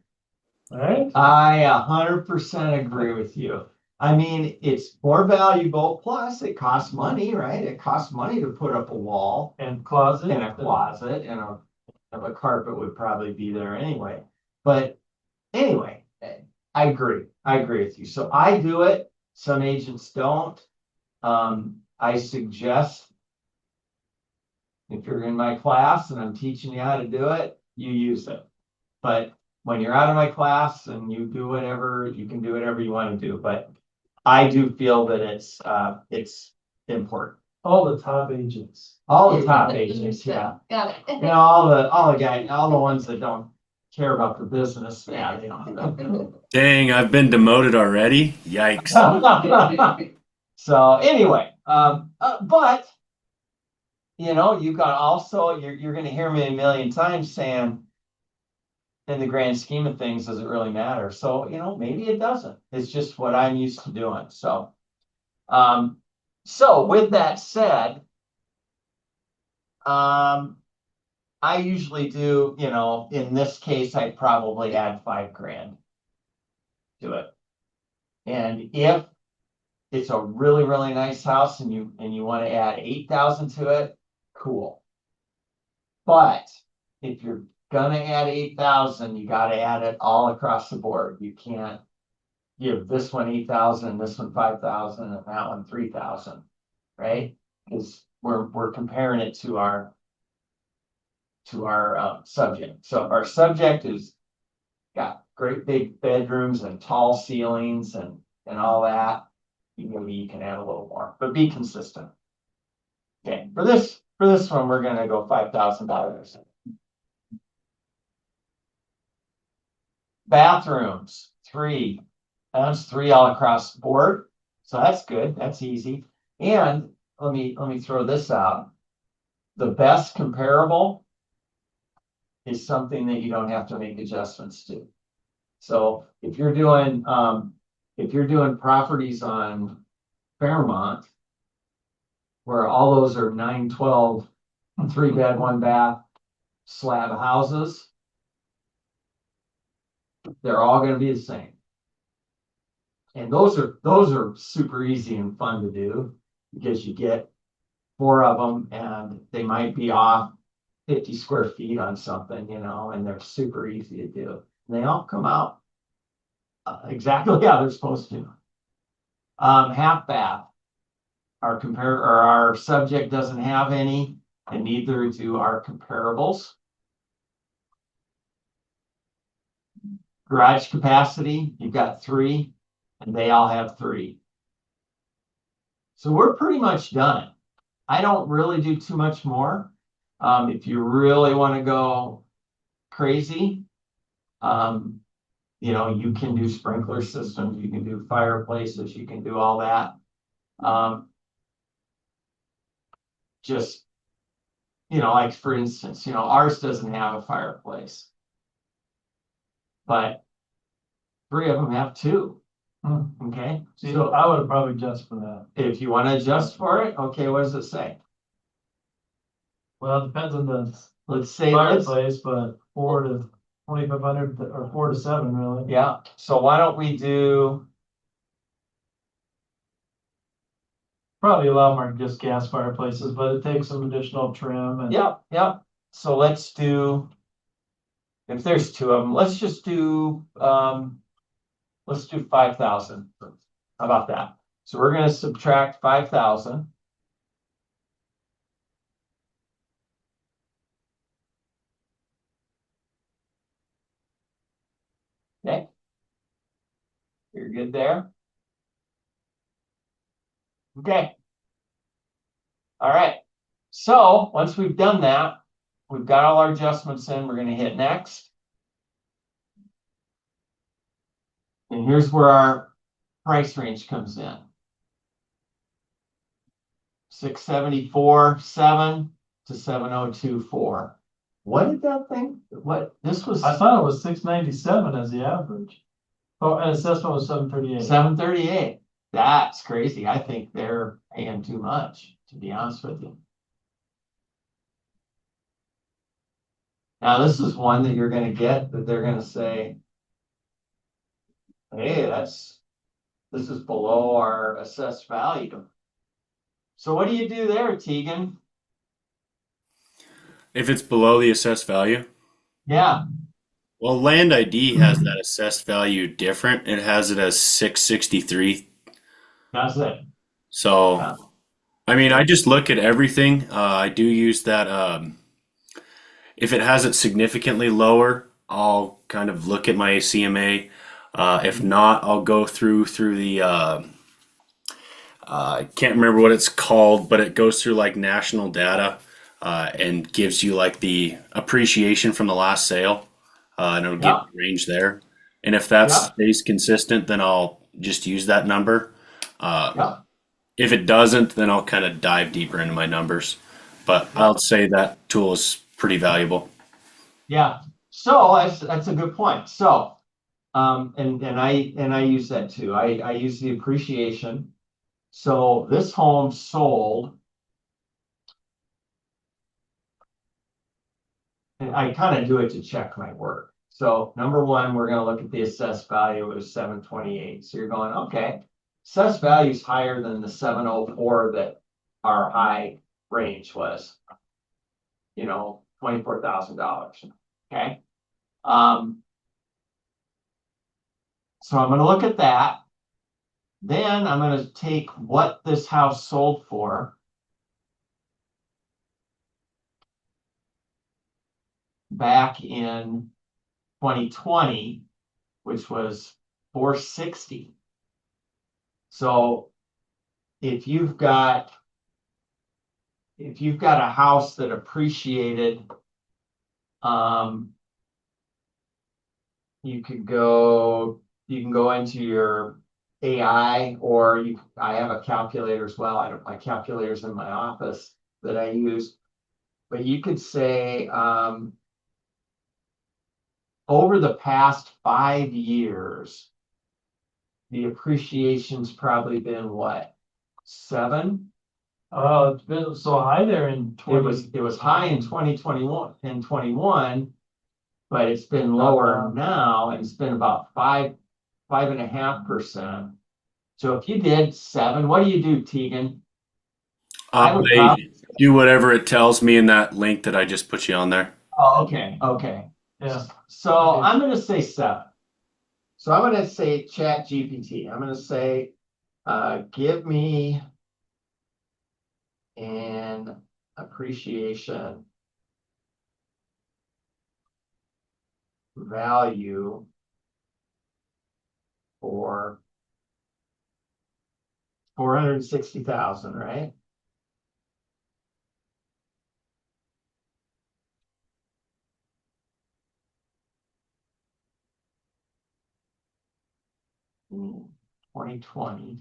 Speaker 2: Alright?
Speaker 1: I 100% agree with you. I mean, it's more valuable, plus it costs money, right? It costs money to put up a wall
Speaker 2: And closet.
Speaker 1: and a closet and a carpet would probably be there anyway. But anyway, I agree. I agree with you. So I do it. Some agents don't. I suggest if you're in my class and I'm teaching you how to do it, you use it. But when you're out of my class and you do whatever, you can do whatever you want to do. But I do feel that it's important.
Speaker 2: All the top agents.
Speaker 1: All the top agents, yeah.
Speaker 3: Got
Speaker 1: You
Speaker 3: it.
Speaker 1: know, all the guys, all the ones that don't care about the business, yeah, they don't.
Speaker 4: Dang, I've been demoted already. Yikes.
Speaker 1: So anyway, but you know, you got also, you're gonna hear me a million times saying, in the grand scheme of things, does it really matter? So, you know, maybe it doesn't. It's just what I'm used to doing. So, so with that said, I usually do, you know, in this case, I'd probably add $5,000 to it. And if it's a really, really nice house and you want to add 8,000 to it, cool. But if you're gonna add 8,000, you gotta add it all across the board. You can't give this one 8,000 and this one 5,000 and that one 3,000, right? Because we're comparing it to our subject. So our subject is got great big bedrooms and tall ceilings and all that. Maybe you can add a little more, but be consistent. Okay, for this one, we're gonna go $5,000. Bathrooms, 3. That's 3 all across the board. So that's good. That's easy. And let me throw this out. The best comparable is something that you don't have to make adjustments to. So if you're doing properties on Fairmont, where all those are 912, 3-bed, 1-bath slab houses, they're all going to be the same. And those are super easy and fun to do because you get 4 of them and they might be off 50 square feet on something, you know, and they're super easy to do. And they all come out exactly how they're supposed to. Half bath. Our subject doesn't have any, and neither do our comparables. Garage capacity, you've got 3, and they all have 3. So we're pretty much done. I don't really do too much more. If you really want to go crazy, you know, you can do sprinkler systems, you can do fireplaces, you can do all that. Just, you know, like for instance, you know, ours doesn't have a fireplace. But 3 of them have 2.
Speaker 2: Hmm.
Speaker 1: Okay,
Speaker 2: See,
Speaker 1: so
Speaker 2: I would have probably adjusted for that.
Speaker 1: if you want to adjust for it, okay, what does it say?
Speaker 2: Well, it depends on the
Speaker 1: Let's say, let's,
Speaker 2: fireplace, but 4 to 2,500 or 4 to 7 really.
Speaker 1: yeah, so why don't we do,
Speaker 2: Probably a lot more just gas fireplaces, but it takes some additional trim and.
Speaker 1: yep, so let's do. If there's 2 of them, let's just do, let's do 5,000. How about that? So we're gonna subtract 5,000. Okay. You're good there? Okay. All right. So once we've done that, we've got all our adjustments in, we're gonna hit next. And here's where our price range comes in. 674.7 to 702.4. What did that thing? What this was?
Speaker 2: I thought it was 697 as the average. Oh, and assessment was 738.
Speaker 1: 738. That's crazy. I think they're paying too much, to be honest with you. Now, this is one that you're gonna get that they're gonna say, hey, this is below our assessed value. So what do you do there, Tegan?
Speaker 4: If it's below the assessed value,
Speaker 1: Yeah,
Speaker 4: well, Land ID has that assessed value different. It has it as 663.
Speaker 1: that's it.
Speaker 4: So,
Speaker 1: Yeah.
Speaker 4: I mean, I just look at everything. I do use that. If it has it significantly lower, I'll kind of look at my CMA. If not, I'll go through the. I can't remember what it's called, but it goes through like national data and gives you like the appreciation from the last sale, and it'll give
Speaker 1: Yeah.
Speaker 4: you a range there. And if that
Speaker 1: Yeah.
Speaker 4: stays consistent, then I'll just use that number.
Speaker 1: Yeah.
Speaker 4: If it doesn't, then I'll kind of dive deeper into my numbers. But I'll say that tool is pretty valuable.
Speaker 1: Yeah. So that's a good point. So, and I use that too. I use the appreciation. So this home sold. And I kind of do it to check my work. So number one, we're gonna look at the assessed value. It was 728. So you're going, okay, assessed value is higher than the 704 that our high range was. You know, $24,000. Okay. So I'm gonna look at that. Then I'm gonna take what this house sold for. Back in 2020, which was 460. So if you've got a house that appreciated, you can go into your AI, or I have a calculator as well. My calculator's in my office that I use, but you could say, over the past 5 years, the appreciation's probably been what? 7?
Speaker 2: Oh, it's been so high there in 20.
Speaker 1: It was high in 2021 and 21, but it's been lower now, and it's been about 5.5%. So if you did 7, what do you do, Tegan? I would
Speaker 4: I do whatever it tells me in that link that I just put you on there.
Speaker 1: Oh, okay.
Speaker 2: Yeah.
Speaker 1: So I'm gonna say 7. So I'm gonna say Chat GPT. I'm gonna say, give me an appreciation value for 460,000, right? In 2020,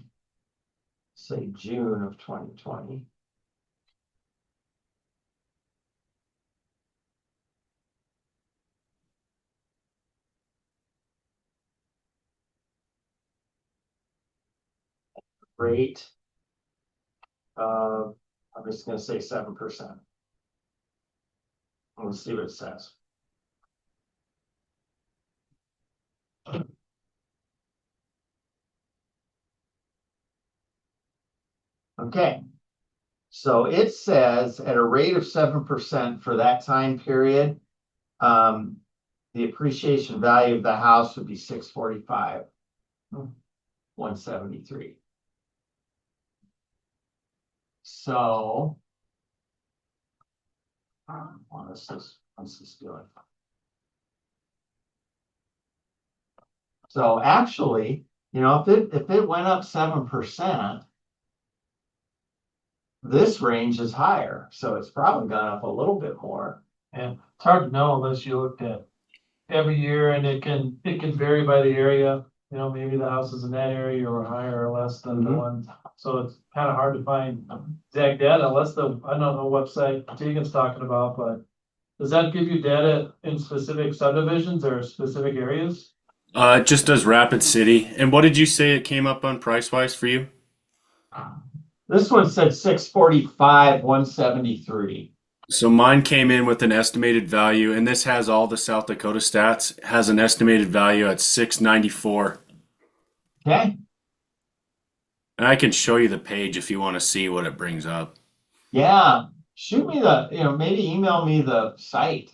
Speaker 1: say June of 2020. Rate of, I'm just gonna say 7%. Let's see what it says. Okay. So it says at a rate of 7% for that time period, the appreciation value of the house would be 645, 173. So what's this doing? So actually, if it went up 7%, this range is higher, so it's probably gone up a little bit more.
Speaker 2: And it's hard to know unless you looked at every year, and it can vary by the area. You know, maybe the houses in that area are higher or less than the
Speaker 1: Mhm.
Speaker 2: ones, so it's kind of hard to find exact data unless I don't know what website Tegan's talking about, but does that give you data in specific subdivisions or specific areas?
Speaker 4: It just does Rapid City. And what did you say it came up on price wise for you?
Speaker 1: This one said 645, 173.
Speaker 4: So mine came in with an estimated value, and this has all the South Dakota stats, has an estimated value at 694.
Speaker 1: Okay,
Speaker 4: And I can show you the page if you want to see what it brings up.
Speaker 1: yeah, shoot me maybe email me the site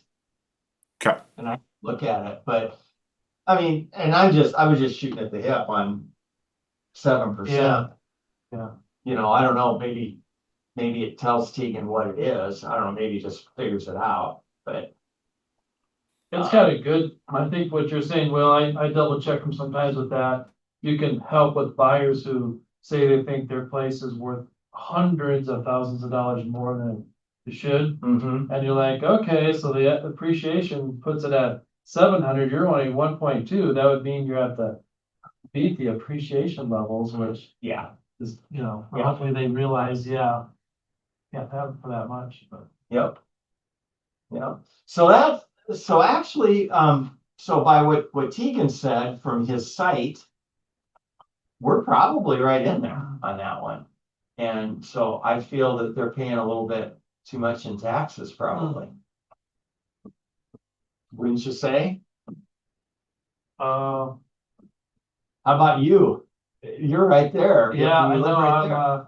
Speaker 4: Okay.
Speaker 1: and I look at it, but I mean, and I was just shooting at the hip on 7%.
Speaker 2: Yeah.
Speaker 1: I don't know, maybe it tells Tegan what it is. I don't know, maybe it just figures it out, but
Speaker 2: It's kind of good. I think what you're saying, Will, I double check them sometimes with that. You can help with buyers who say they think their place is worth hundreds of thousands of dollars more than it should.
Speaker 1: mhm,
Speaker 2: And you're like, okay, so the appreciation puts it at 700, you're only 1.2. That would mean you're at beat the appreciation levels, which
Speaker 1: yeah,
Speaker 2: is,
Speaker 1: Yeah.
Speaker 2: hopefully they realize, yeah, can't have it for that much, but.
Speaker 1: yep. Yeah, so actually, so by what Tegan said from his site, we're probably right in there on that one. And so I feel that they're paying a little bit too much in taxes, probably. Wouldn't you say?
Speaker 2: Uh,
Speaker 1: How about you? You're right there.
Speaker 2: yeah, I
Speaker 1: You live
Speaker 2: know,
Speaker 1: right there.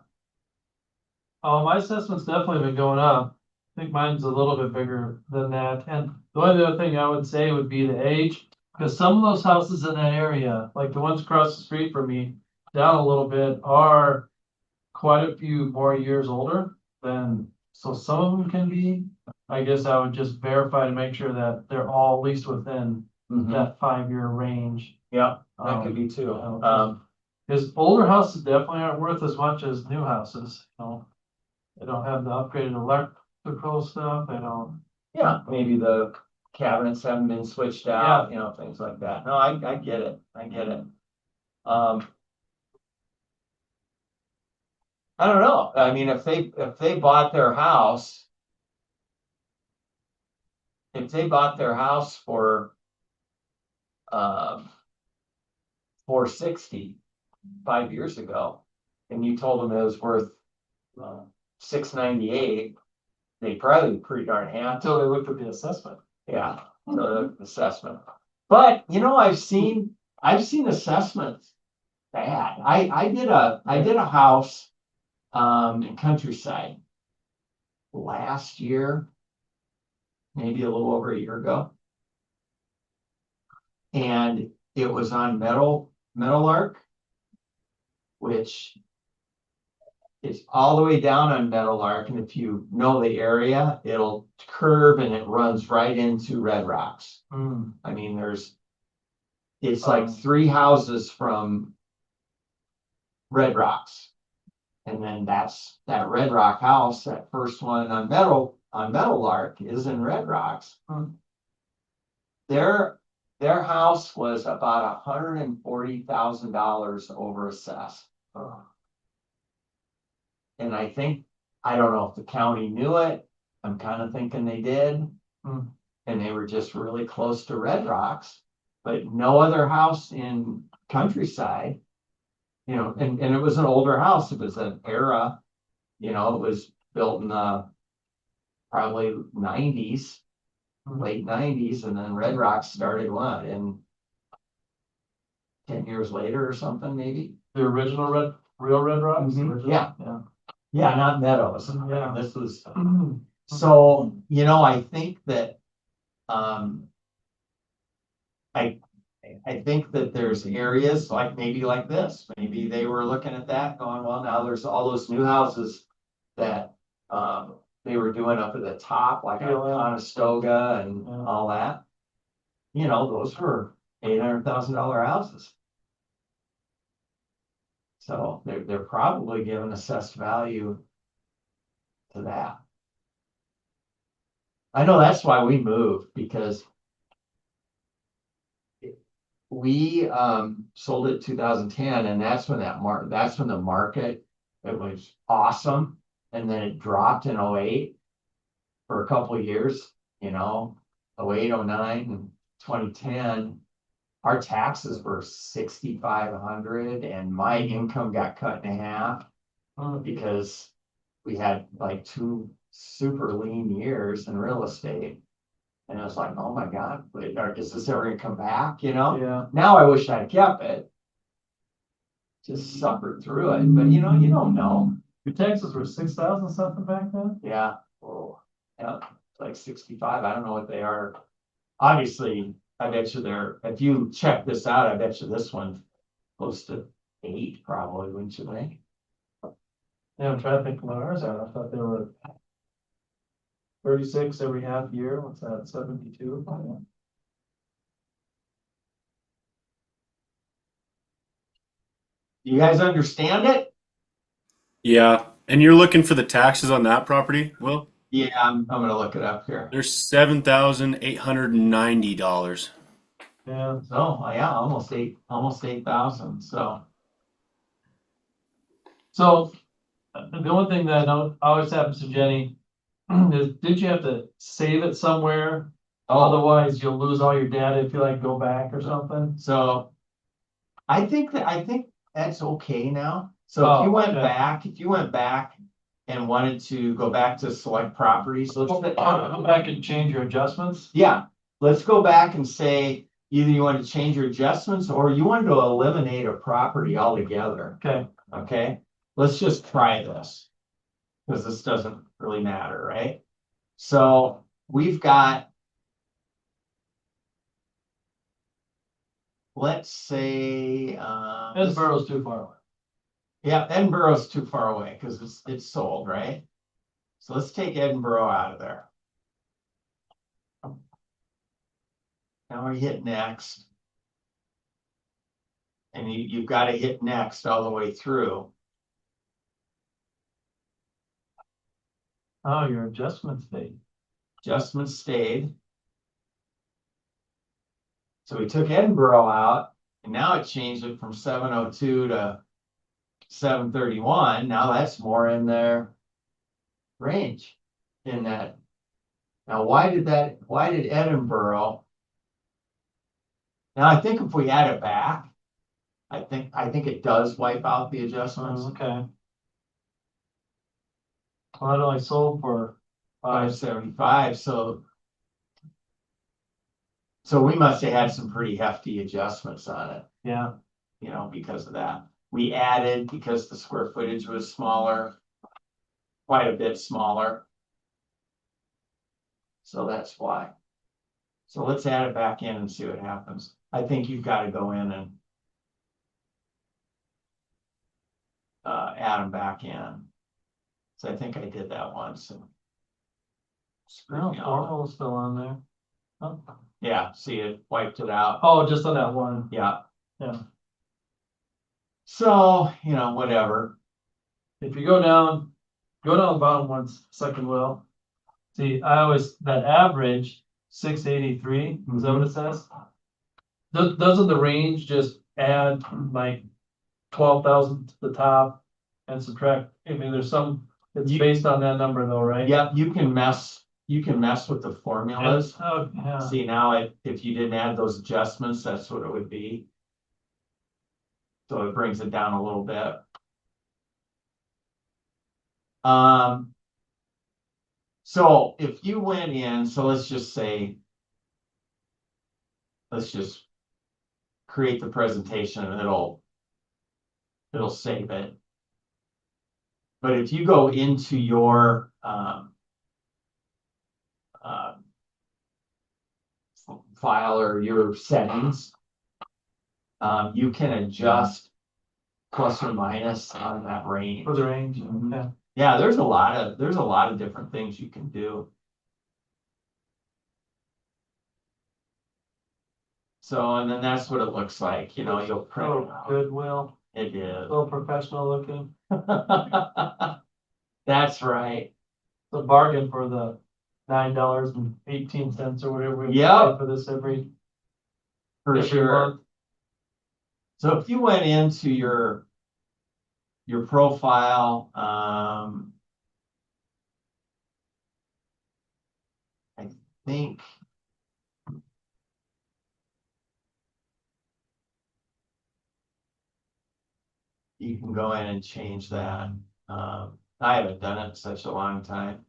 Speaker 2: oh, my assessment's definitely been going up. I think mine's a little bit bigger than that, and the only other thing I would say would be the age. Because some of those houses in that area, like the ones across the street from me, down a little bit, are quite a few more years older than, so some of them can be. I guess I would just verify to make sure that they're all at least within
Speaker 1: Mhm.
Speaker 2: that 5-year range.
Speaker 1: Yeah, that could be too.
Speaker 2: Because older houses definitely aren't worth as much as new houses, They don't have the upgraded electrical stuff, they don't.
Speaker 1: Yeah, maybe the cabinets haven't been switched out, things like that. No, I get it. I get it. I don't know. I mean, if they bought their house, for 460 5 years ago, and you told them it was worth 698, they probably be pretty darn happy.
Speaker 2: Until they looked at the assessment.
Speaker 1: Yeah, the assessment. But I've seen assessments bad. I did a house in Countryside last year, maybe a little over a year ago. And it was on Meadowlark, which is all the way down on Meadowlark. And if you know the area, it'll curve and it runs right into Red Rocks.
Speaker 2: Hmm.
Speaker 1: I mean, there's It's like 3 houses from Red Rocks. And then that's that Red Rock house, that first one on Meadow Lark is in Red Rocks.
Speaker 2: Hmm.
Speaker 1: Their house was about $140,000 over assessed.
Speaker 2: Oh,
Speaker 1: And I don't know if the county knew it. I'm kind of thinking they did.
Speaker 2: Hmm.
Speaker 1: And they were just really close to Red Rocks, but no other house in Countryside. You know, and it was an older house. It was an era, you know, it was built in the probably 90s,
Speaker 2: Hmm.
Speaker 1: late 90s, and then Red Rocks started what, in 10 years later or something, maybe?
Speaker 2: The original real Red Rocks?
Speaker 1: Mhm,
Speaker 2: Original?
Speaker 1: yeah.
Speaker 2: Yeah.
Speaker 1: Yeah, not Meadows.
Speaker 2: Yeah.
Speaker 1: This was,
Speaker 2: Mhm.
Speaker 1: so, you know, I think that, I think that there's areas like maybe like this, maybe they were looking at that going, well, now there's all those new houses that, they were doing up at the top, like on
Speaker 2: BLM.
Speaker 1: Conestoga and
Speaker 2: Yeah.
Speaker 1: all that. You know, those were $800,000 houses. So they're probably giving assessed value to that. I know that's why we moved, because we sold it 2010, and that's when that's when the market, it was awesome. And then it dropped in 08 for a couple of years, you know, 08, 09, and 2010. Our taxes were 6,500 and my income got cut in half because we had like 2 super lean years in real estate. And I was like, oh my God, is this ever gonna come back, you know?
Speaker 2: Yeah.
Speaker 1: Now I wish I'd kept it. Just suffered through it, but you know, you don't know.
Speaker 2: Your taxes were 6,000 something back then?
Speaker 1: Yeah, oh, yeah, it's like 65, I don't know what they are. Obviously, I bet you if you check this out, I bet you this one's close to 8 probably, wouldn't you think?
Speaker 2: Yeah, I'm trying to think what ours are. I thought they were 36 every half year. What's that, 72?
Speaker 1: You guys understand it?
Speaker 4: Yeah. And you're looking for the taxes on that property? Well,
Speaker 1: Yeah, I'm gonna look it up here.
Speaker 4: there's $7,890.
Speaker 2: Yeah.
Speaker 1: So, yeah, almost 8,000, so.
Speaker 2: So the only thing that I know always happens to Jenny is, did you have to save it somewhere?
Speaker 1: Oh,
Speaker 2: Otherwise, you'll lose all your data if you like go back or something.
Speaker 1: so I think that's okay now. So if you
Speaker 2: Oh,
Speaker 1: went
Speaker 2: okay.
Speaker 1: back, and wanted to go back to select properties,
Speaker 2: Go back and change your adjustments.
Speaker 1: yeah, let's go back and say either you want to change your adjustments or you want to eliminate a property altogether.
Speaker 2: Okay.
Speaker 1: Okay, let's just try this. Because this doesn't really matter, right? So we've got, let's say,
Speaker 2: Edinburgh's too far away.
Speaker 1: yeah, Edinburgh's too far away because it's sold, right? So let's take Edinburgh out of there. Now we hit next. And you've got to hit next all the way through.
Speaker 2: Oh, your adjustment state.
Speaker 1: Adjustment stayed. So we took Edinburgh out, and now it changed it from 702 to 731. Now that's more in their range in that. Now, why did Edinburgh? Now, I think if we add it back, I think it does wipe out the adjustments.
Speaker 2: Okay. Well, it only sold for
Speaker 1: 575, so we must have had some pretty hefty adjustments on it,
Speaker 2: yeah.
Speaker 1: you know, because of that. We added, because the square footage was smaller, quite a bit smaller. So that's why. So let's add it back in and see what happens. I think you've got to go in and add them back in. So I think I did that once. And screwed
Speaker 2: No,
Speaker 1: me up.
Speaker 2: Cornwall's still on there. Oh,
Speaker 1: Yeah, see, it wiped it out.
Speaker 2: oh, just on that one.
Speaker 1: Yeah.
Speaker 2: Yeah.
Speaker 1: So, whatever.
Speaker 2: If you go down the bottom one second, Will. See, that average, 683, is that what it says? Doesn't the range just add like 12,000 to the top and subtract, I mean, it's based on that number though, right?
Speaker 1: Yep, you can mess with the formulas.
Speaker 2: Oh, yeah.
Speaker 1: See, now if you didn't add those adjustments, that's what it would be. So it brings it down a little bit. So if you went in, so let's just create the presentation and it'll save it. But if you go into your file or your settings, you can adjust plus or minus on that range.
Speaker 2: For the range,
Speaker 1: Mhm.
Speaker 2: yeah.
Speaker 1: Yeah, there's a lot of different things you can do. So, and then that's what it looks like, you'll print it
Speaker 2: Oh,
Speaker 1: out.
Speaker 2: Goodwill,
Speaker 1: It
Speaker 2: a
Speaker 1: is.
Speaker 2: little professional looking.
Speaker 1: That's right.
Speaker 2: It's a bargain for the $9.18 or whatever. we
Speaker 1: Yep.
Speaker 2: pay For this every
Speaker 1: For sure.
Speaker 2: month.
Speaker 1: So if you went into your profile, I think you can go in and change that. I haven't done it in such a long time.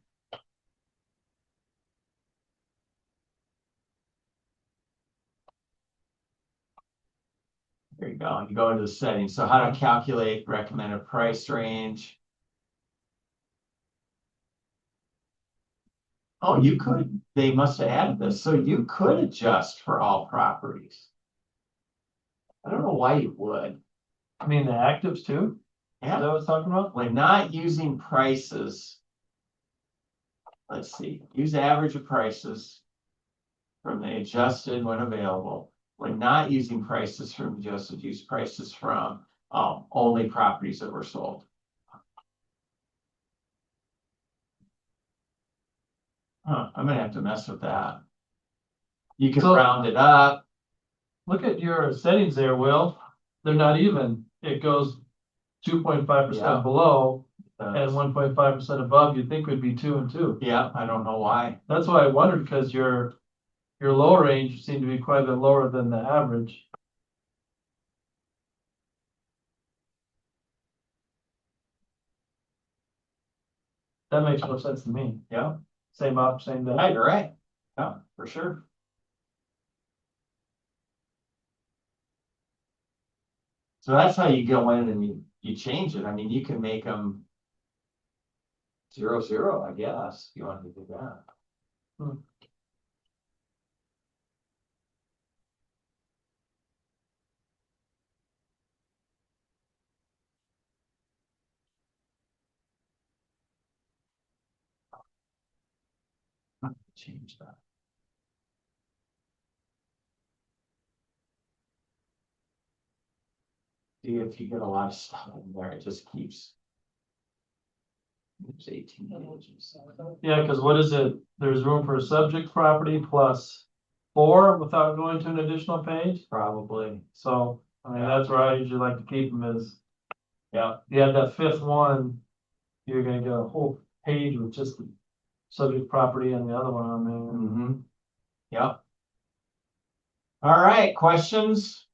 Speaker 1: There you go. You go into the settings. So how to calculate recommended price range. Oh, you could, they must have added this, so you could adjust for all properties. I don't know why you would.
Speaker 2: I mean, the actives too, is that
Speaker 1: Yeah,
Speaker 2: what it's talking about?
Speaker 1: when not using prices. Let's see, use average of prices from the adjusted when available. When not using prices from adjusted, use prices from only properties that were sold. I'm gonna have to mess with that. You can
Speaker 2: So-
Speaker 1: round it up.
Speaker 2: Look at your settings there, Will. They're not even. It goes 2.5%
Speaker 1: Yeah.
Speaker 2: below and 1.5% above. You'd think would be 2 and 2.
Speaker 1: Yeah, I don't know why.
Speaker 2: That's why I wondered, because your lower range seemed to be quite a bit lower than the average. That makes more sense to me.
Speaker 1: Yeah,
Speaker 2: Same up, same down.
Speaker 1: yeah, you're right. Yeah, for sure. So that's how you go in and you change it. I mean, you can make them 0, I guess, if you want to do that. Change that. See, if you get a lot of stuff in there, it just keeps. It's 18 pages.
Speaker 2: Yeah, because what is it? There's room for a subject property plus 4 without going to an additional page.
Speaker 1: Probably,
Speaker 2: So, I mean, that's where I usually like to keep them is,
Speaker 1: yeah.
Speaker 2: you have that 5th one, you're gonna get a whole page with just the subject property and the other one on there.
Speaker 1: Mm-hmm. Yep. All right, questions?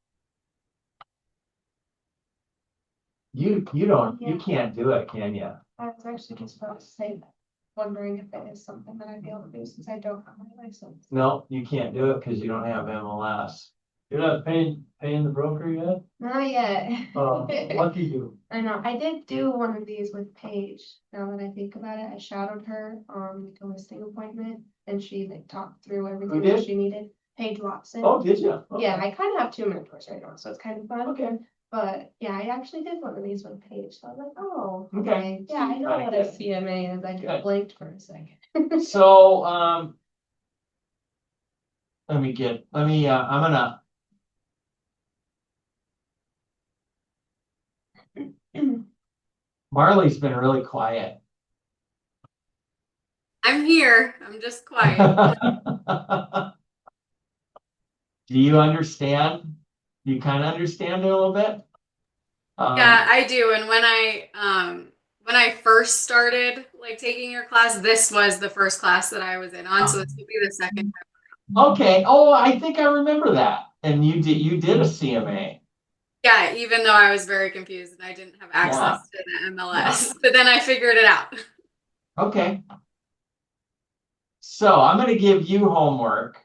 Speaker 1: You can't do it, can you?
Speaker 3: I was actually just about to say that, wondering if it is something that I'd be able to do since I don't have my license.
Speaker 1: No, you can't do it because you don't have MLS.
Speaker 2: You're not paying the broker yet?
Speaker 3: Not yet.
Speaker 2: Lucky you.
Speaker 3: I know, I did do one of these with Paige, now that I think about it, I shadowed her on like a listing appointment, and she like talked through everything that
Speaker 1: did?
Speaker 3: she needed. Paige Watson.
Speaker 1: Oh, did you? Okay.
Speaker 3: Yeah, I kind of have 2 mentors right now, so it's kind of fun.
Speaker 1: Okay.
Speaker 3: But yeah, I actually did one of these with Paige, so I was like, oh,
Speaker 1: Okay.
Speaker 3: okay, yeah, I know
Speaker 1: Kinda
Speaker 3: what a
Speaker 1: good.
Speaker 3: CMA is, I
Speaker 1: Good.
Speaker 3: just blinked for a second.
Speaker 1: So, I'm gonna, Marley's been really quiet.
Speaker 5: I'm here. I'm just quiet.
Speaker 1: Do you understand? Do you kind of understand it a little bit?
Speaker 5: Yeah, I do. And when I first started like taking your class, this was the first class that I was in on, so this will be the second time.
Speaker 1: Okay. Oh, I think I remember that. And you did a CMA.
Speaker 5: Yeah, even though I was very confused and I didn't have access to the MLS, but then I figured it out.
Speaker 1: Okay. So I'm gonna give you homework,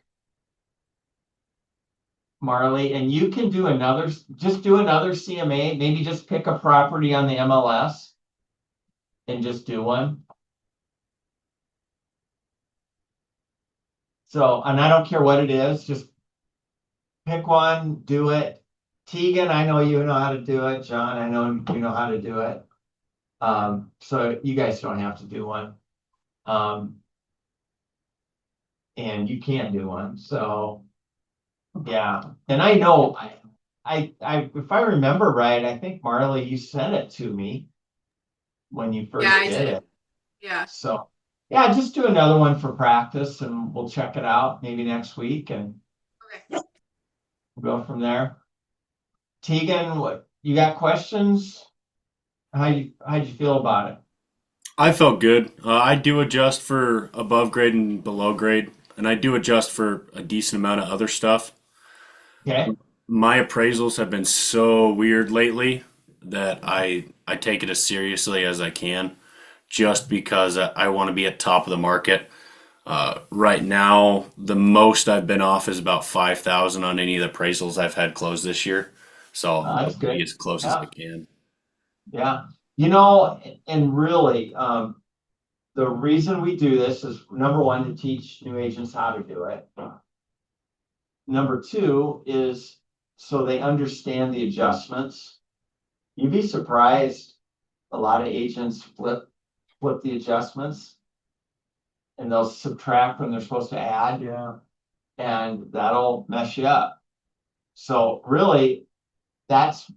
Speaker 1: Marley, and you can do just do another CMA, maybe just pick a property on the MLS and just do one. So, and I don't care what it is, just pick one, do it. Tegan, I know you know how to do it. John, I know you know how to do it. So you guys don't have to do one. And you can't do one, so yeah. And I know if I remember right, I think Marley, you sent it to me when you first
Speaker 5: Yeah, I
Speaker 1: did
Speaker 5: did.
Speaker 1: it.
Speaker 5: Yeah.
Speaker 1: So yeah, just do another one for practice and we'll check it out maybe next week and
Speaker 5: Okay.
Speaker 1: we'll go from there. Tegan, what you got questions? How'd you feel about it?
Speaker 4: I felt good. I do adjust for above grade and below grade, and I do adjust for a decent amount of other stuff.
Speaker 1: Okay,
Speaker 4: My appraisals have been so weird lately that I take it as seriously as I can, just because I want to be at top of the market. Right now, the most I've been off is about 5,000 on any of the appraisals I've had closed this year. So
Speaker 1: that's
Speaker 4: I'll be
Speaker 1: good.
Speaker 4: as close as
Speaker 1: Yeah,
Speaker 4: I can.
Speaker 1: yeah. And really, the reason we do this is number one, to teach new agents how to do it. Number two is so they understand the adjustments. You'd be surprised, a lot of agents flip the adjustments and they'll subtract when they're supposed to add,
Speaker 2: Yeah.
Speaker 1: and that'll mess you up. So really, that's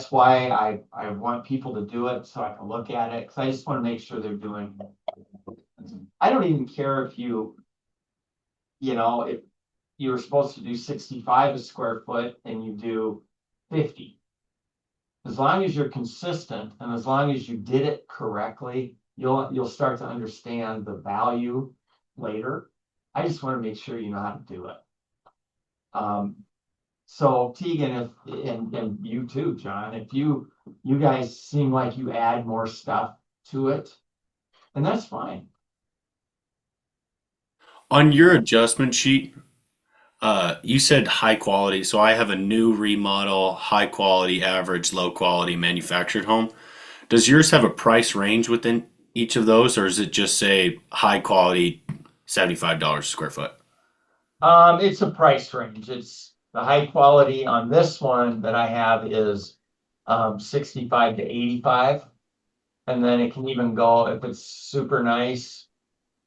Speaker 1: why I want people to do it so I can look at it, because I just want to make sure they're doing. I don't even care if if you were supposed to do 65 a square foot and you do 50. As long as you're consistent and as long as you did it correctly, you'll start to understand the value later. I just want to make sure you know how to do it. So Tegan, and you too, John, if you guys seem like you add more stuff to it, and that's fine.
Speaker 4: On your adjustment sheet, you said high quality, so I have a new remodel, high quality, average, low quality manufactured home. Does yours have a price range within each of those, or is it just say high quality, $75 a square foot?
Speaker 1: It's a price range. It's the high quality on this one that I have is 65 to 85. And then it can even go if it's super nice.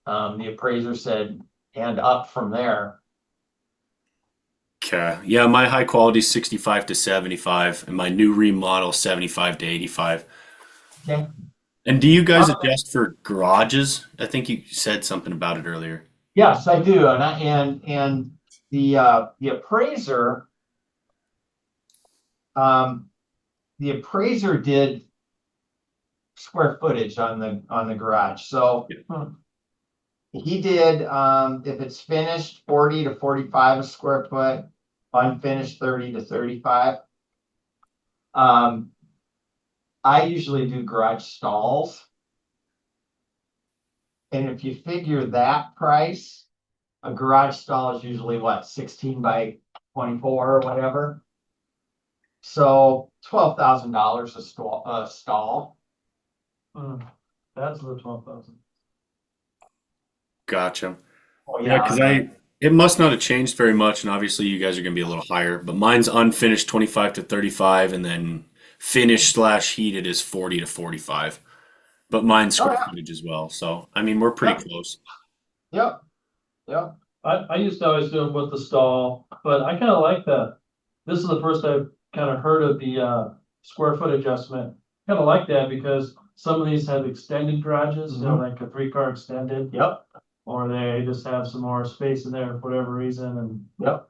Speaker 1: The appraiser said, and up from there.
Speaker 4: Okay. Yeah, my high quality is 65 to 75, and my new remodel 75 to 85.
Speaker 1: Okay.
Speaker 4: And do you guys adjust for garages? I think you said something about it earlier.
Speaker 1: Yes, I do. And the appraiser, the appraiser did square footage on the garage. So he did, if it's finished, 40 to 45 a square foot, unfinished 30 to 35. I usually do garage stalls. And if you figure that price, a garage stall is usually what, 16 by 24 or whatever. So $12,000 a stall.
Speaker 2: That's the 12,000.
Speaker 4: Gotcha.
Speaker 1: Oh
Speaker 4: Yeah, because it must not have changed very much, and obviously you guys are going to be a little higher, but mine's unfinished 25 to 35, and then finished slash heated is 40 to 45. But mine's
Speaker 1: Oh
Speaker 4: square
Speaker 1: yeah.
Speaker 4: footage as well. So, I mean, we're pretty
Speaker 1: Yep.
Speaker 4: close.
Speaker 1: Yep. Yep.
Speaker 2: I used to always do them with the stall, but I kinda like that. This is the first I've kinda heard of the square foot adjustment. Kinda like that because some of these have extended garages, you know, like a 3-car extended.
Speaker 1: Yep,
Speaker 2: Or they just have some more space in there for whatever reason and.
Speaker 1: yep.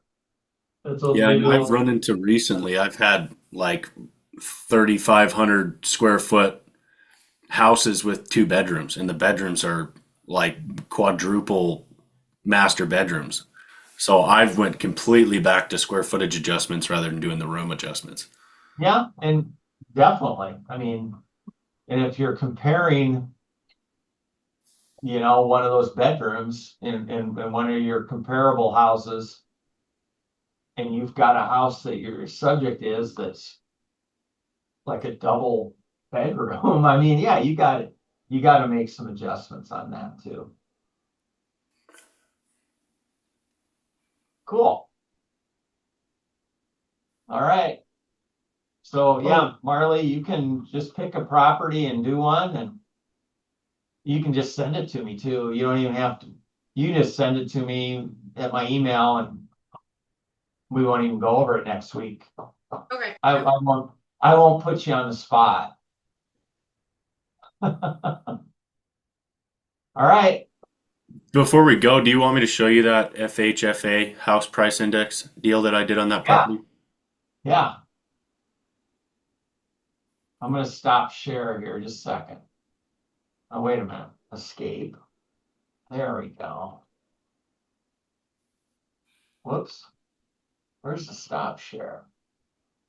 Speaker 2: It's a
Speaker 4: Yeah,
Speaker 2: maybe
Speaker 4: and
Speaker 2: a
Speaker 4: I've
Speaker 2: little-
Speaker 4: run into recently, I've had like 3,500 square foot houses with 2 bedrooms, and the bedrooms are like quadruple master bedrooms. So I've went completely back to square footage adjustments rather than doing the room adjustments.
Speaker 1: Yeah, and definitely, I mean, and if you're comparing, one of those bedrooms in one of your comparable houses, and you've got a house that your subject is that's like a double bedroom, I mean, yeah, you gotta make some adjustments on that too. Cool. All right. So yeah, Marley, you can just pick a property and do one, and you can just send it to me too. You don't even have to, you just send it to me at my email and we won't even go over it next week.
Speaker 5: Okay.
Speaker 1: I won't put you on the spot. All right.
Speaker 4: Before we go, do you want me to show you that FHFA house price index deal that I did on that
Speaker 1: Yeah.
Speaker 4: property?
Speaker 1: Yeah. I'm gonna stop share here just a second. Oh, wait a minute. Escape. There we go. Whoops. Where's the stop share?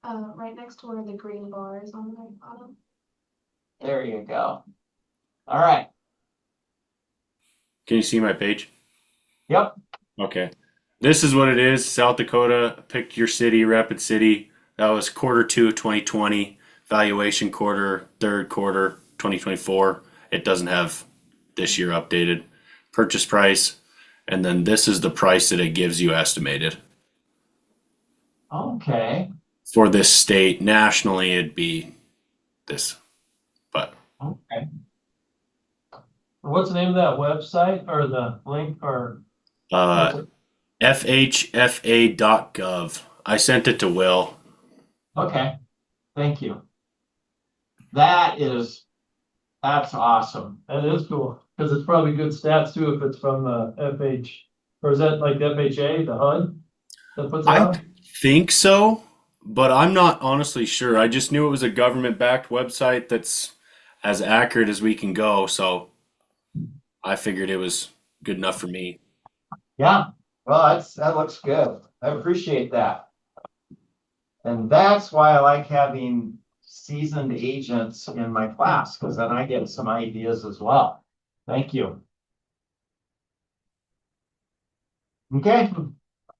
Speaker 3: Right next to where the green bar is on the very bottom.
Speaker 1: There you go. All right.
Speaker 4: Can you see my page?
Speaker 1: Yep.
Speaker 4: Okay. This is what it is. South Dakota, pick your city, Rapid City. That was Q2 2020, valuation quarter, third quarter 2024. It doesn't have this year updated. Purchase price, and then this is the price that it gives you estimated.
Speaker 1: Okay.
Speaker 4: For this state, nationally, it'd be this. But
Speaker 1: Okay.
Speaker 2: What's the name of that website or the link or? what's it?
Speaker 4: FHFA.gov. I sent it to Will.
Speaker 1: Okay. Thank you. That's awesome.
Speaker 2: That is cool, cause it's probably good stats too if it's from the FH, or is that like the FHA, the HUD? That puts it
Speaker 4: I
Speaker 2: out?
Speaker 4: think so, but I'm not honestly sure. I just knew it was a government-backed website that's as accurate as we can go, so I figured it was good enough for me.
Speaker 1: Yeah. Well, that looks good. I appreciate that. And that's why I like having seasoned agents in my class, because then I get some ideas as well. Thank you. Okay.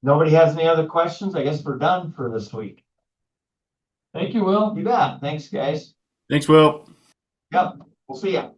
Speaker 1: Nobody has any other questions? I guess we're done for this week.
Speaker 2: Thank you, Will.
Speaker 1: You bet. Thanks, guys.
Speaker 4: Thanks, Will.
Speaker 1: Yep. We'll see ya.